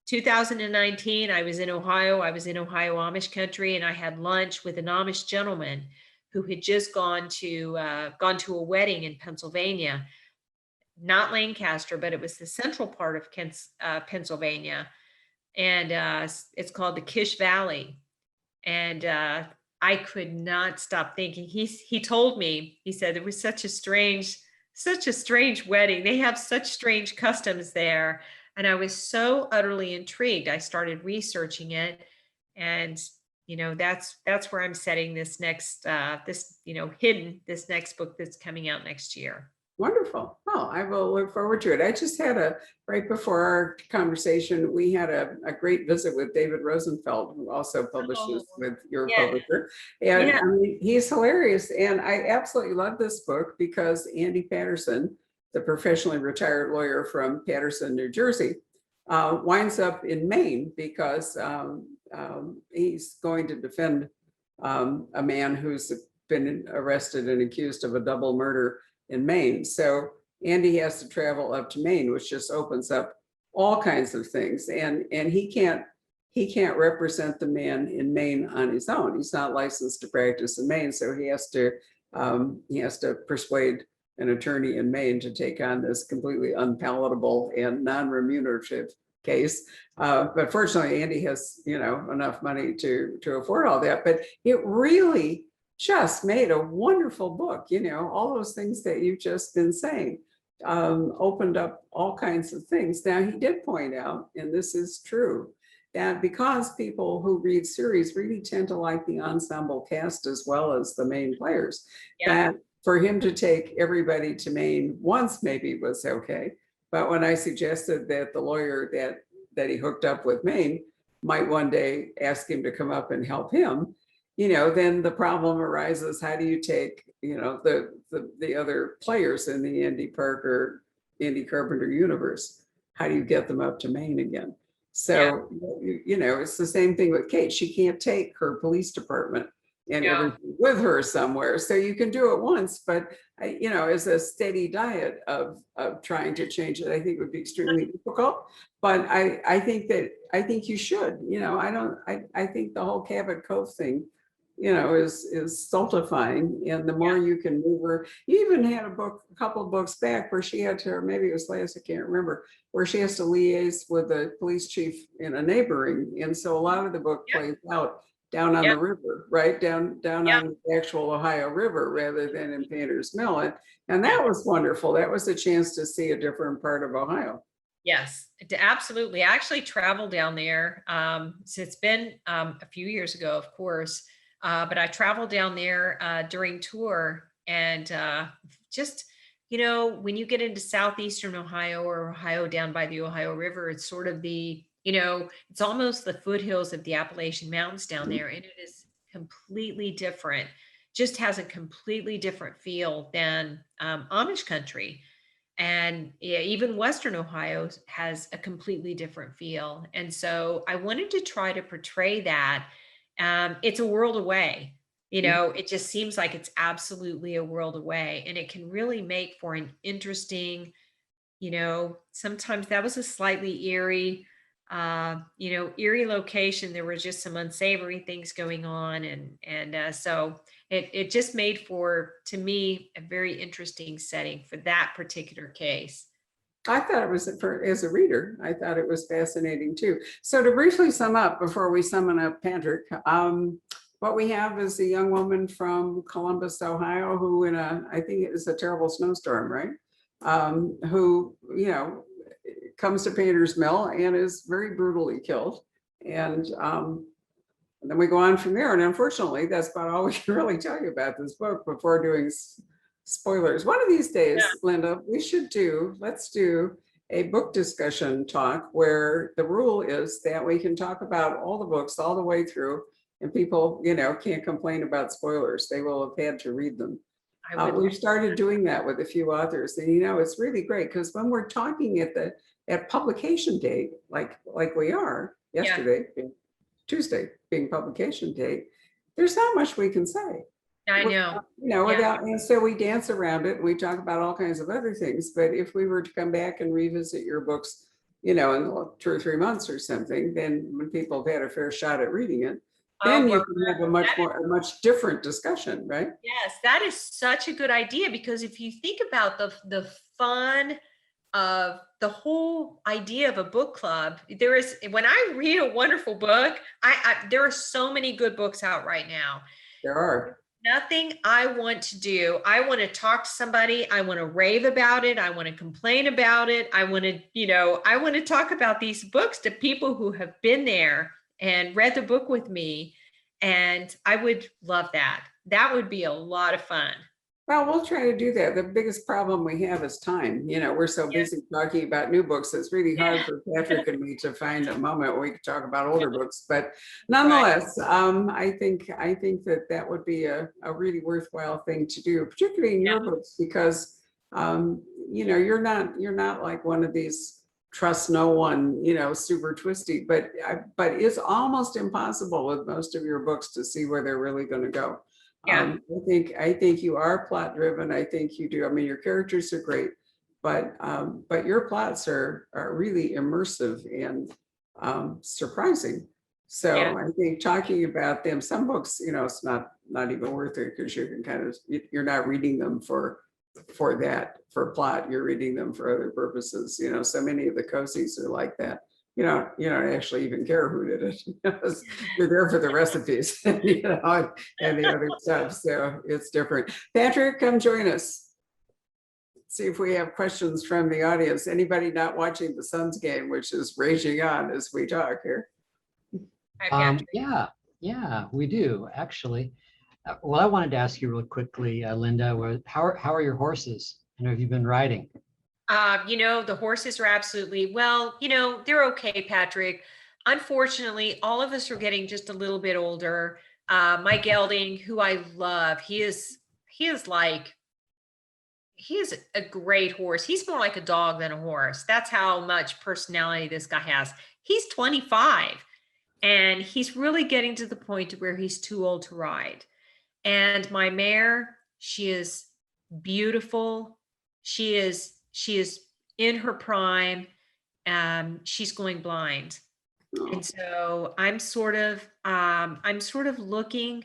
2019. I was in Ohio Amish country, and I had lunch with an Amish gentleman who had just gone to a wedding in Pennsylvania, not Lancaster, but it was the central part of Pennsylvania. And it's called the Kish Valley. And I could not stop thinking. He told me, he said it was such a strange wedding. They have such strange customs there. And I was so utterly intrigued. I started researching it. And, that's where I'm setting this next, Hidden, this next book that's coming out next year. Wonderful. Well, I will look forward to it. I just had right before our conversation, we had a great visit with David Rosenfeld, who also publishes with your publisher. And I mean, he's hilarious. And I absolutely love this book because Andy Patterson, the professionally retired lawyer from Paterson, New Jersey, winds up in Maine because he's going to defend a man who's been arrested and accused of a double murder in Maine. So Andy has to travel up to Maine, which just opens up all kinds of things. And he can't represent the man in Maine on his own. He's not licensed to practice in Maine, so he has to persuade an attorney in Maine to take on this completely unpalatable and non-remunerative case. But fortunately, Andy has enough money to afford all that. But it really just made a wonderful book. All those things that you've just been saying opened up all kinds of things. Now, he did point out, and this is true, that because people who read series really tend to like the ensemble cast as well as the main players, that for him to take everybody to Maine once maybe was okay. But when I suggested that the lawyer that he hooked up with Maine might one day ask him to come up and help him, then the problem arises. How do you take, the other players in the Andy Carpenter universe? How do you get them up to Maine again? So, it's the same thing with Kate. She can't take her police department and Yeah. everything with her somewhere. So you can do it once, but as a steady diet of trying to change it, I think would be extremely difficult. But I think you should. I think the whole Cabot Cove thing, is stultifying, and the more you can move her. You even had a couple of books back where she had to, or maybe it was last, I can't remember, where she has to liaise with the police chief in a neighboring, and so a lot of the book plays out down on the river, right? Down on the actual Ohio River rather than in Painter's Mill. And that was wonderful. That was a chance to see a different part of Ohio. Yes, absolutely. I actually traveled down there. So it's been a few years ago, of course, but I traveled down there during tour, and just, when you get into southeastern Ohio or Ohio down by the Ohio River, it's sort of it's almost the foothills of the Appalachian Mountains down there, and it is completely different. Just has a completely different feel than Amish country. And even Western Ohio has a completely different feel. And so I wanted to try to portray that. It's a world away. It just seems like it's absolutely a world away. And it can really make for an interesting, sometimes that was a slightly eerie location. There were just some unsavory things going on. And so it just made for, to me, a very interesting setting for that particular case. I thought it was, as a reader, I thought it was fascinating too. So to briefly sum up, before we summon up Patrick, what we have is a young woman from Columbus, Ohio, who I think it is a terrible snowstorm, right? Who, comes to Painter's Mill and is very brutally killed. And then we go on from there. And unfortunately, that's about all we can really tell you about this book before doing spoilers. One of these days, Linda, let's do a book discussion talk where the rule is that we can talk about all the books all the way through, and people, can't complain about spoilers. They will have had to read them. We've started doing that with a few authors, and it's really great because when we're talking at publication date, like we are yesterday, Tuesday being publication date, there's not much we can say. I know. Without, and so we dance around it and we talk about all kinds of other things. But if we were to come back and revisit your books, in 2 or 3 months or something, then when people have had a fair shot at reading it, then you can have a much different discussion, right? Yes, that is such a good idea, because if you think about the fun of the whole idea of a book club, when I read a wonderful book, there are so many good books out right now. There are. Nothing I want to do. I want to talk to somebody. I want to rave about it. I want to complain about it. I want to talk about these books to people who have been there and read the book with me. And I would love that. That would be a lot of fun. Well, we'll try to do that. The biggest problem we have is time. We're so busy talking about new books. It's really hard for Patrick and me to find a moment where we could talk about older books. But nonetheless, I think that would be a really worthwhile thing to do, particularly in your books, because you're not like one of these trust no one, super twisty, but it's almost impossible with most of your books to see where they're really going to go. I think you are plot driven. I think you do. I mean, your characters are great, but your plots are really immersive and surprising. So I think talking about them, some books, it's not even worth it, because you can you're not reading them for plot. You're reading them for other purposes. So many of the cozies are like that. You don't actually even care who did it. You're there for the recipes, and the other stuff. So it's different. Patrick, come join us. See if we have questions from the audience. Anybody not watching the Suns game, which is raging on as we talk here? Yeah, we do actually. Well, I wanted to ask you real quickly, Linda, how are your horses? Have you been riding? The horses are absolutely, they're okay, Patrick. Unfortunately, all of us are getting just a little bit older. My gelding, who I love, he is a great horse. He's more like a dog than a horse. That's how much personality this guy has. He's 25 and he's really getting to the point where he's too old to ride. And my mare, she is beautiful. She is in her prime. She's going blind. Oh, And so I'm sort of looking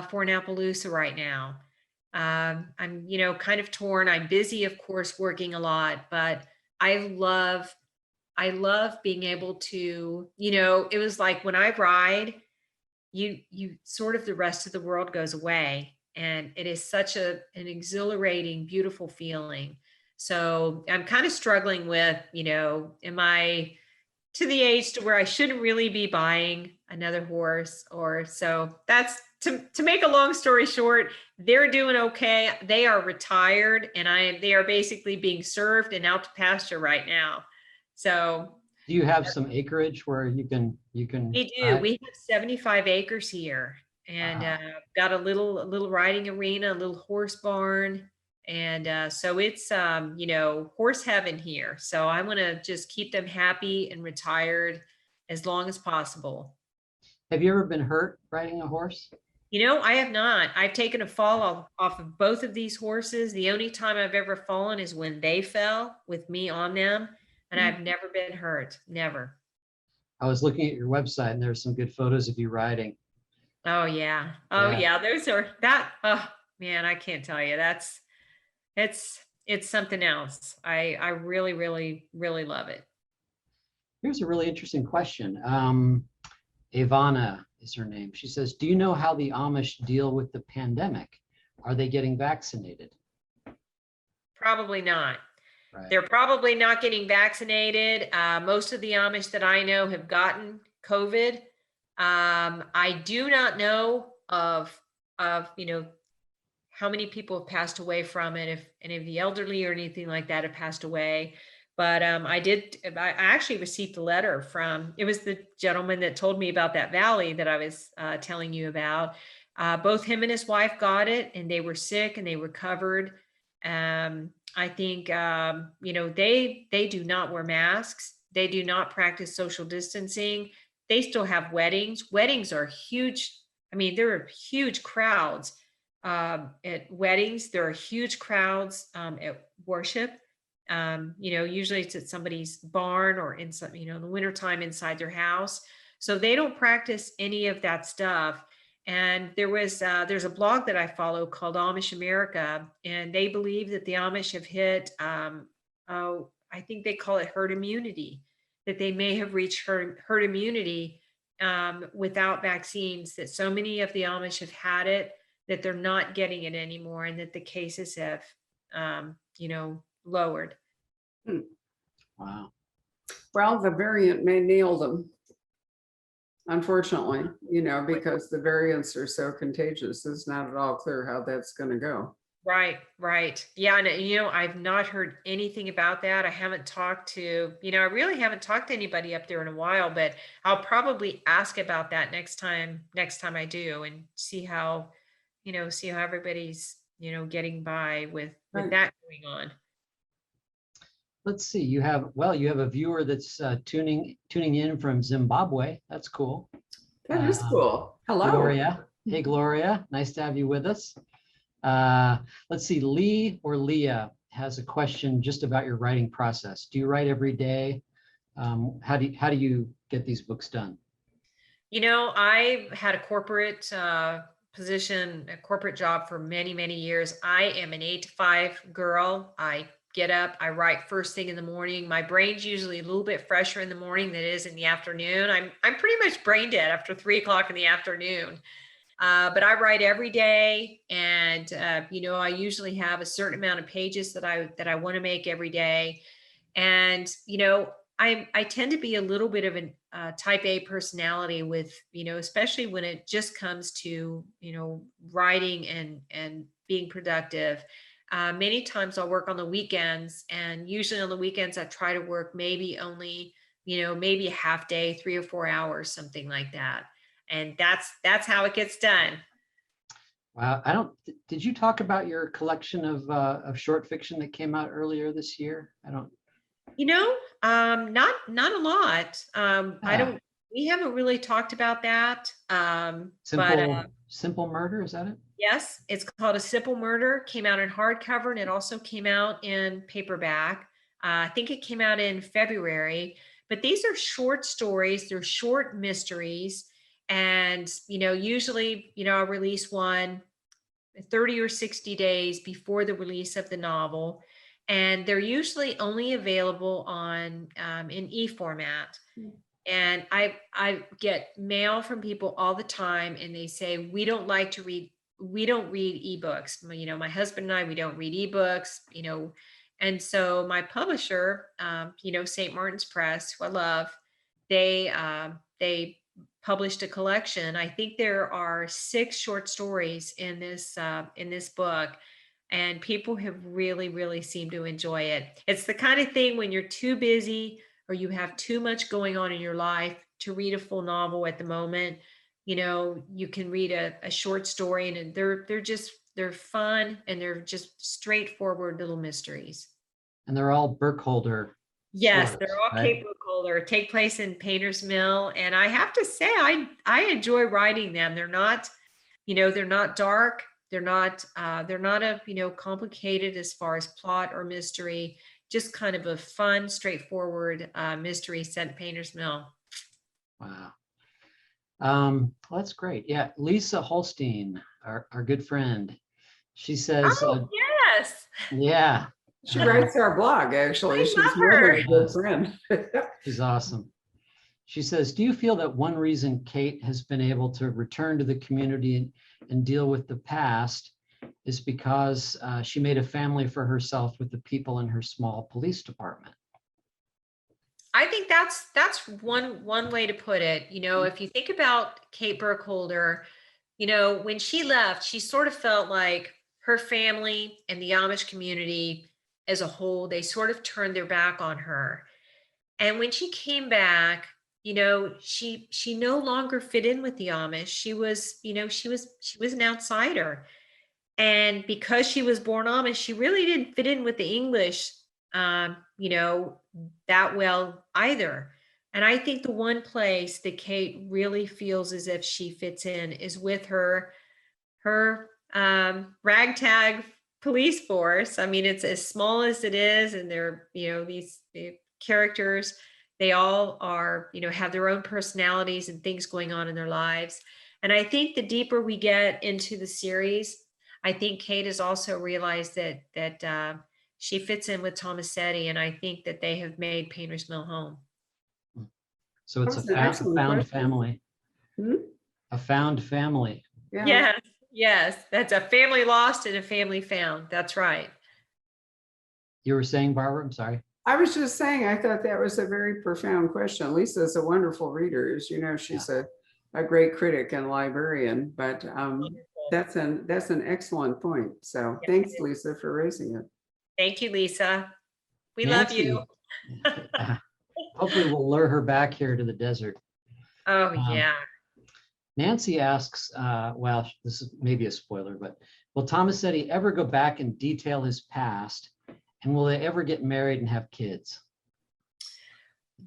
for an Appaloosa right now. I'm, kind of torn. I'm busy, of course, working a lot, but I love I love being able to, it was like when I ride, you sort of the rest of the world goes away. And it is such an exhilarating, beautiful feeling. So I'm kind of struggling with, am I to the age to where I shouldn't really be buying another horse? Or so that's to make a long story short, they're doing okay. They are retired and they are basically being served and out to pasture right now. So Do you have some acreage where you can we do. ride? We have 75 acres here, and Wow. got a little riding arena, a little horse barn, and so it's horse heaven here. So I want to just keep them happy and retired as long as possible. Have you ever been hurt riding a horse? I have not. I've taken a fall off of both of these horses. The only time I've ever fallen is when they fell with me on them, and Mm. I've never been hurt. Never. I was looking at your website and there's some good photos of you riding. Oh yeah. Oh Yeah. yeah. Those are that. Oh man, I can't tell you. It's something else. I really, really, really love it. Here's a really interesting question. Ivana is her name. She says, do you know how the Amish deal with the pandemic? Are they getting vaccinated? Probably not. Right. They're probably not getting vaccinated. Most of the Amish that I know have gotten COVID. I do not know of how many people have passed away from it, if any of the elderly or anything like that have passed away. But I actually received a letter from, it was the gentleman that told me about that valley that I was telling you about. Both him and his wife got it, and they were sick and they recovered. I think, they do not wear masks. They do not practice social distancing. They still have weddings. Weddings are huge. I mean, there are huge crowds at weddings. There are huge crowds at worship. Usually it's at somebody's barn or in some, in the wintertime inside their house. So they don't practice any of that stuff. And there's a blog that I follow called Amish America, and they believe that the Amish have hit, I think they call it herd immunity, that they may have reached herd immunity without vaccines, that so many of the Amish have had it that they're not getting it anymore, and that the cases have, lowered. Hmm. Wow. Well, the variant may nail them, unfortunately, because the variants are so contagious. It's not at all clear how that's going to go. Right, right. Yeah, and I've not heard anything about that. I haven't talked to, I really haven't talked to anybody up there in a while, but I'll probably ask about that next time I do, and see how everybody's, getting by with Right. that going on. Let's see. You have a viewer that's tuning in from Zimbabwe. That's cool. That is cool. Hello. Gloria. Hey, Gloria. Nice to have you with us. Let's see. Lee or Leah has a question just about your writing process. Do you write every day? How do you get these books done? I had a corporate position, a corporate job for many, many years. I am an 8 to 5 girl. I get up, I write first thing in the morning. My brain's usually a little bit fresher in the morning than it is in the afternoon. I'm pretty much brain dead after 3 o'clock in the afternoon. But I write every day, and I usually have a certain amount of pages that I want to make every day. And I tend to be a little bit of a type A personality with, especially when it just comes to, writing and being productive. Many times I'll work on the weekends, and usually on the weekends I try to work maybe only, maybe a half day, 3 or 4 hours, something like that. And that's how it gets done. Wow. Did you talk about your collection of short fiction that came out earlier this year? Not a lot. I Yeah. don't, we haven't really talked about that. Simple Murder, is that it? Yes, it's called A Simple Murder. Came out in hardcover and it also came out in paperback. I think it came out in February. But these are short stories. They're short mysteries, and usually, I'll release one 30 or 60 days before the release of the novel, and they're usually only available on in e-format. And I get mail from people all the time, and they say, we don't like to read, we don't read ebooks. My husband and I, we don't read ebooks. And so my publisher, St. Martin's Press, who I love, they published a collection. I think there are 6 short stories in this book, and people have really, really seemed to enjoy it. It's the kind of thing when you're too busy or you have too much going on in your life to read a full novel at the moment, you can read a short story, and they're fun, and they're just straightforward little mysteries. And they're all Burkholder Yes, stories, they're all right? Cape Holder, take place in Painter's Mill, and I have to say, I enjoy writing them. They're not dark. They're not complicated as far as plot or mystery. Just kind of a fun, straightforward mystery set in Painter's Mill. Wow. Well, that's great. Yeah, Lisa Holstein, our good friend, she says, Oh, yes. yeah, She writes our blog, actually. I She's love more her. than a good friend. she's awesome. She says, do you feel that one reason Kate has been able to return to the community and deal with the past is because she made a family for herself with the people in her small police department? I think that's one way to put it. If you think about Kate Burkholder, when she left, she sort of felt like her family and the Amish community as a whole, they sort of turned their back on her. And when she came back, she no longer fit in with the Amish. She was an outsider. And because she was born Amish, she really didn't fit in with the English, that well either. And I think the one place that Kate really feels as if she fits in is with her ragtag police force. I mean, it's as small as it is, and they're, these characters, they all are, have their own personalities and things going on in their lives. And I think the deeper we get into the series, I think Kate has also realized that she fits in with Tomasetti, and I think that they have made Painter's Mill home. So it's That's a an excellent found question. family. Hmm? A found family. Yeah. Yes, that's a family lost and a family found. That's right. You were saying, Barbara? I'm sorry. I was just saying, I thought that was a very profound question. Lisa is a wonderful reader. As you know, she's a great critic and librarian, but that's an excellent point. So thanks, Lisa, for raising it. Thank you, Lisa. We Nancy, love you. hopefully we'll lure her back here to the desert. Oh, yeah. Nancy asks, well, this is maybe a spoiler, but will Tomasetti ever go back and detail his past? And will they ever get married and have kids?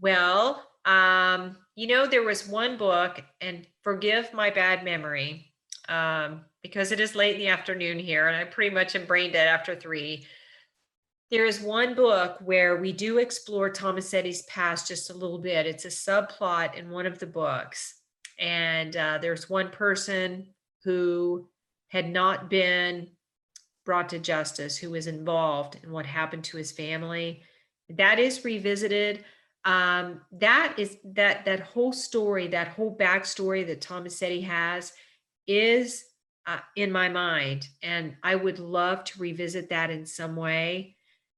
Well, there was one book, and forgive my bad memory, because it is late in the afternoon here, and I pretty much am brain dead after 3. There is one book where we do explore Tomasetti's past just a little bit. It's a subplot in one of the books. And there's one person who had not been brought to justice, who was involved in what happened to his family. That is revisited. That whole story, that whole backstory that Tomasetti has is in my mind. And I would love to revisit that in some way,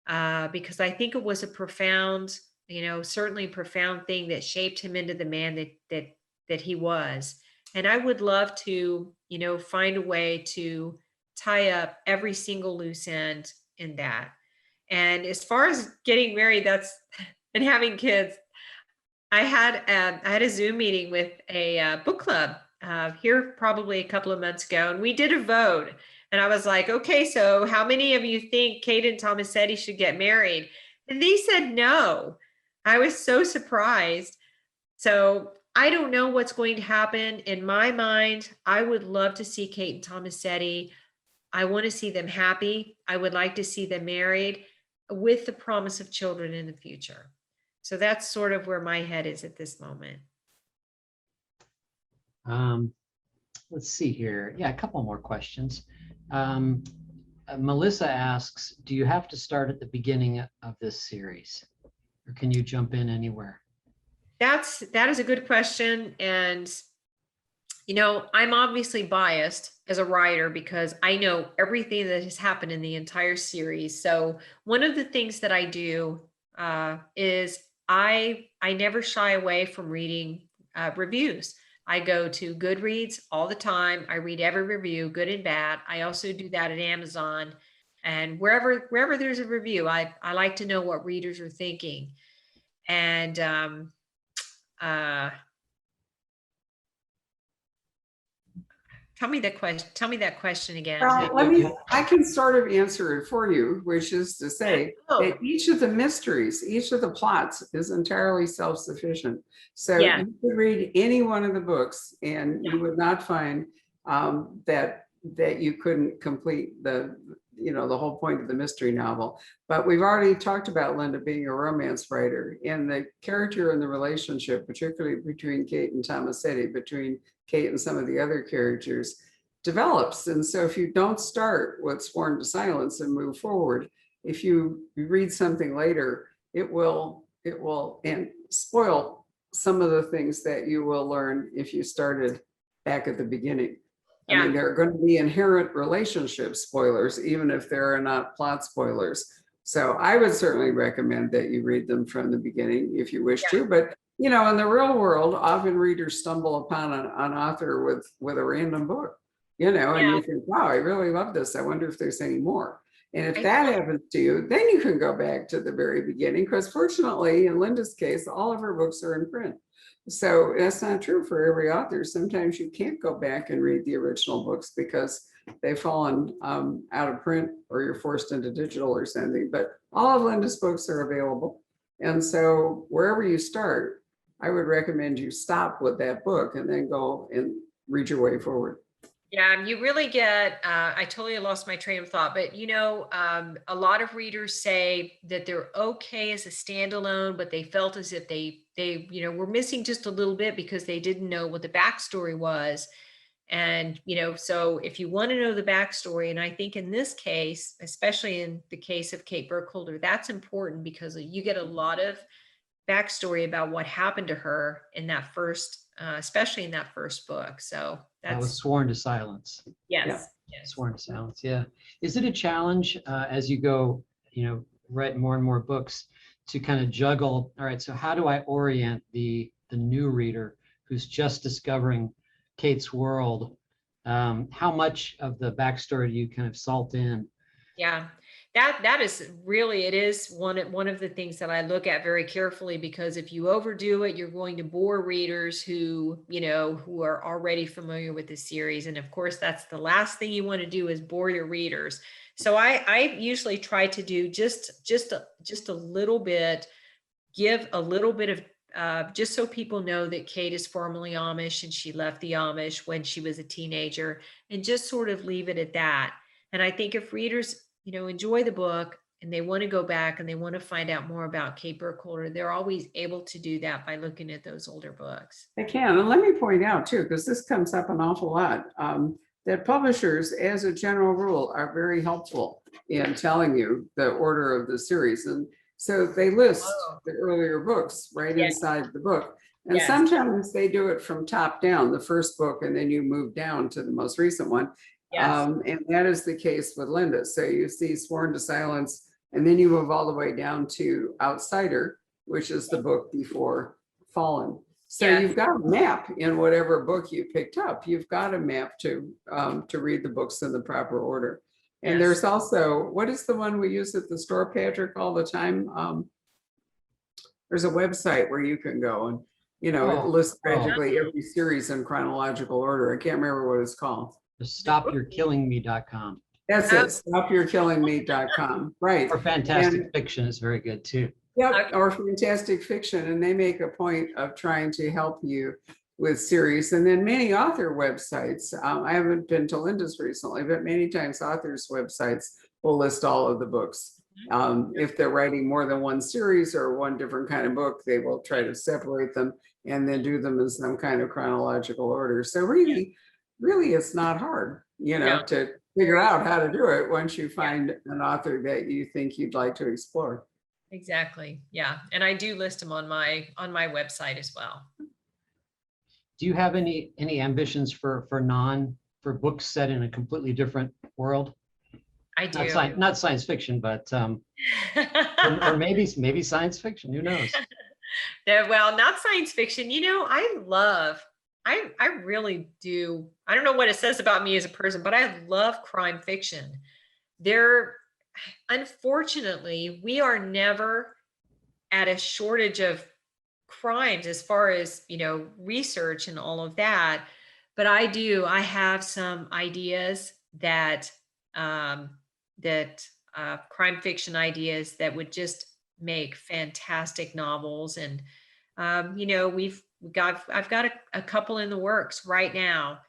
because I think it was a profound, certainly profound thing that shaped him into the man that he was. And I would love to, find a way to tie up every single loose end in that. And as far as getting married, and having kids, I had a Zoom meeting with a book club here probably a couple of months ago, and we did a vote. And I was like, okay, so how many of you think Kate and Tomasetti should get married? And they said no. I was so surprised. So I don't know what's going to happen. In my mind, I would love to see Kate and Tomasetti. I want to see them happy. I would like to see them married with the promise of children in the future. So that's sort of where my head is at this moment. Let's see here. Yeah, a couple more questions. Melissa asks, do you have to start at the beginning of this series, or can you jump in anywhere? That is a good question. And, I'm obviously biased as a writer because I know everything that has happened in the entire series. So one of the things that I do is I never shy away from reading reviews. I go to Goodreads all the time. I read every review, good and bad. I also do that at Amazon, and wherever there's a review, I like to know what readers are thinking. And tell me that question again. I can sort of answer it for you, which is to say that each of the mysteries, each of the plots is entirely self-sufficient. So you could read any one of the books and you would not find that you couldn't complete the whole point of the mystery novel. But we've already talked about Linda being a romance writer, and the character and the relationship, particularly between Kate and Tomasetti, between Kate and some of the other characters, develops. And so if you don't start with Sworn to Silence and move forward, if you read something later, it will and spoil some of the things that you will learn if you started back at the beginning. I mean, there are going to be inherent relationship spoilers, even if there are not plot spoilers. So I would certainly recommend that you read them from the beginning if you wish to. But in the real world, often readers stumble upon an author with a random book, and you think, wow, I really love this. I wonder if there's any more. And if that happens to you, then you can go back to the very beginning, because fortunately, in Linda's case, all of her books are in print. So that's not true for every author. Sometimes you can't go back and read the original books because they've fallen out of print, or you're forced into digital or something. But all of Linda's books are available. And so wherever you start, I would recommend you stop with that book and then go and read your way forward. Yeah, you really get, I totally lost my train of thought, but a lot of readers say that they're okay as a standalone, but they felt as if they were missing just a little bit because they didn't know what the backstory was. And, so if you want to know the backstory, and I think in this case, especially in the case of Kate Burkholder, that's important because you get a lot of backstory about what happened to her in that first, especially in that first book. So that was Sworn to Silence. Yes. Sworn to Silence. Yeah. Is it a challenge as you go, write more and more books to kind of juggle? All right, so how do I orient the new reader who's just discovering Kate's world? How much of the backstory do you kind of salt in? Yeah. That is really, it is one of the things that I look at very carefully, because if you overdo it, you're going to bore readers who are already familiar with the series. And of course, that's the last thing you want to do, is bore your readers. So I usually try to do just a little bit, give a little bit of just so people know that Kate is formerly Amish and she left the Amish when she was a teenager, and just sort of leave it at that. And I think if readers enjoy the book and they want to go back and they want to find out more about Kate Burkholder, they're always able to do that by looking at those older books. They can. And let me point out too, because this comes up an awful lot, that publishers, as a general rule, are very helpful in telling you the order of the series. And so they list the earlier books right inside the book. And sometimes they do it from top down, the first book, and then you move down to the most recent one. And that is the case with Linda. So you see Sworn to Silence, and then you move all the way down to Outsider, which is the book before Fallen. So you've got a map in whatever book you picked up. You've got a map to read the books in the proper order. And there's also, what is the one we use at the store, Patrick, all the time? There's a website where you can go and, it lists practically every series in chronological order. I can't remember what it's called. StopYourKillingMe.com. That's it, StopYourKillingMe.com. Right. Or Fantastic Fiction is very good too. Yep, or fantastic fiction, and they make a point of trying to help you with series. And then many author websites, I haven't been to Linda's recently, but many times authors' websites will list all of the books. If they're writing more than one series or one different kind of book, they will try to separate them and then do them in some kind of chronological order. So really, it's not hard, to figure out how to do it once you find an author that you think you'd like to explore. Exactly. Yeah. And I do list them on my website as well. Do you have any ambitions for books set in a completely different world? I do. Not science fiction, but or maybe science fiction. Who knows? Yeah, well, not science fiction. I really do. I don't know what it says about me as a person, but I love crime fiction. Unfortunately, we are never at a shortage of crimes as far as, research and all of that. But I have some ideas that, crime fiction ideas that would just make fantastic novels. And, I've got a couple in the works right now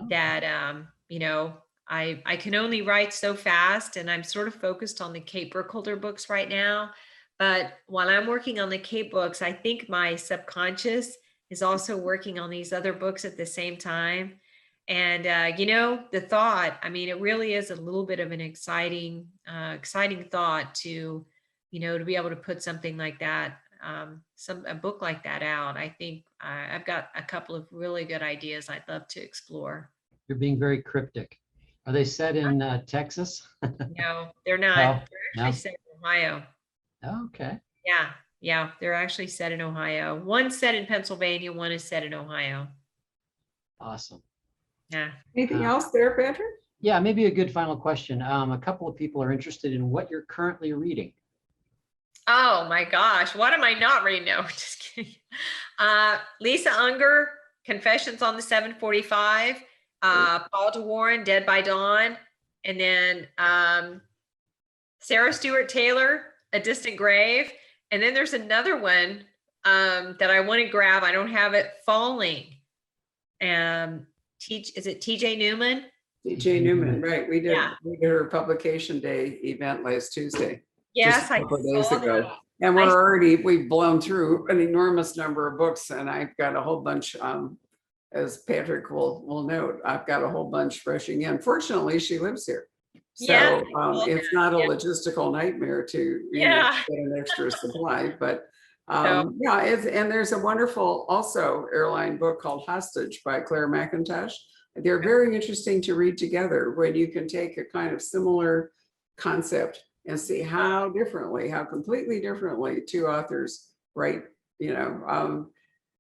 that, I can only write so fast, and I'm sort of focused on the Kate Burkholder books right now. But while I'm working on the Kate books, I think my subconscious is also working on these other books at the same time. And, the thought, it really is a little bit of an exciting thought to be able to put something like that, a book like that out. I think I've got a couple of really good ideas I'd love to explore. You're being very cryptic. Are they set in Texas? No, they're not. No, they're actually set in Ohio. Oh, okay. Yeah, they're actually set in Ohio. One's set in Pennsylvania, one is set in Ohio. Awesome. Yeah. Anything else there, Patrick? Yeah, maybe a good final question. A couple of people are interested in what you're currently reading. Oh my gosh, what am I not reading? No, just kidding. Lisa Unger, Confessions on the 745. Paul DeWarren, Dead by Dawn, and then Sarah Stewart Taylor, A Distant Grave, and then there's another one that I want to grab. I don't have it. Falling. Is it TJ Newman? TJ Newman, right? We did her publication day event last Tuesday. Yes, a couple of days ago. And we've blown through an enormous number of books, and I've got a whole bunch. As Patrick will note, I've got a whole bunch rushing in. Fortunately, she lives here. So it's not a logistical nightmare to get an extra supply. But and there's a wonderful also airline book called Hostage by Claire McIntosh. They're very interesting to read together when you can take a kind of similar concept and see how completely differently two authors write,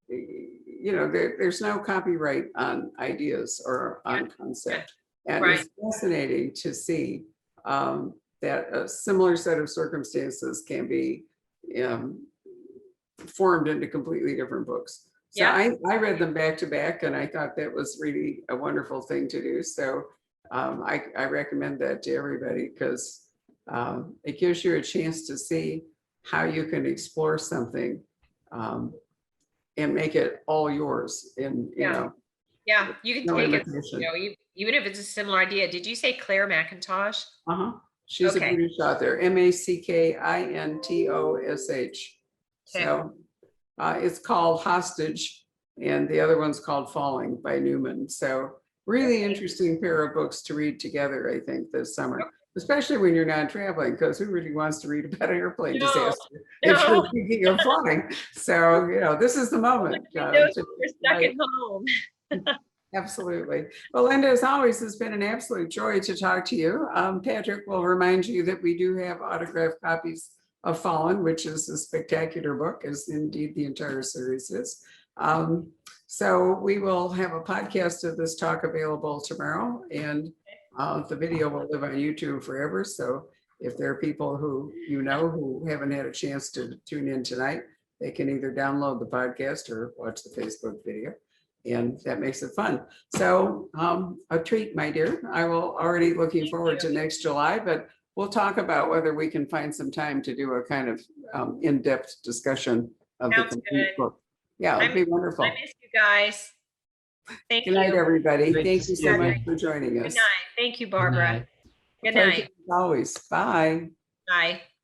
there's no copyright on ideas or on concept. And it's fascinating to see that a similar set of circumstances can be formed into completely different books. So I read them back to back, and I thought that was really a wonderful thing to do. So I recommend that to everybody, because it gives you a chance to see how you can explore something and make it all yours. And you can take it. Even if it's a similar idea. Did you say Claire McIntosh? She's a British author. McIntosh. So it's called Hostage, and the other one's called Falling by Newman. So really interesting pair of books to read together, I think, this summer. Especially when you're not traveling, because who really wants to read about an airplane disaster if you're thinking of flying? So, this is the moment. We're stuck at home. Absolutely. Well, Linda, as always, it's been an absolute joy to talk to you. Patrick will remind you that we do have autographed copies of Fallen, which is a spectacular book, as indeed the entire series is. So we will have a podcast of this talk available tomorrow, and the video will live on YouTube forever. So if there are people who who haven't had a chance to tune in tonight, they can either download the podcast or watch the Facebook video, and that makes it fun. So a treat, my dear. I will already looking forward to next July, but we'll talk about whether we can find some time to do a kind of in-depth discussion of the Sounds complete good. book. Yeah, it'd be wonderful. I miss you guys. Thank Good night, you. everybody. Great to Thank you see so you much again. for joining Good us. night. Thank you, Good Barbara. night. Good Pleasure night. as always. Bye. Bye.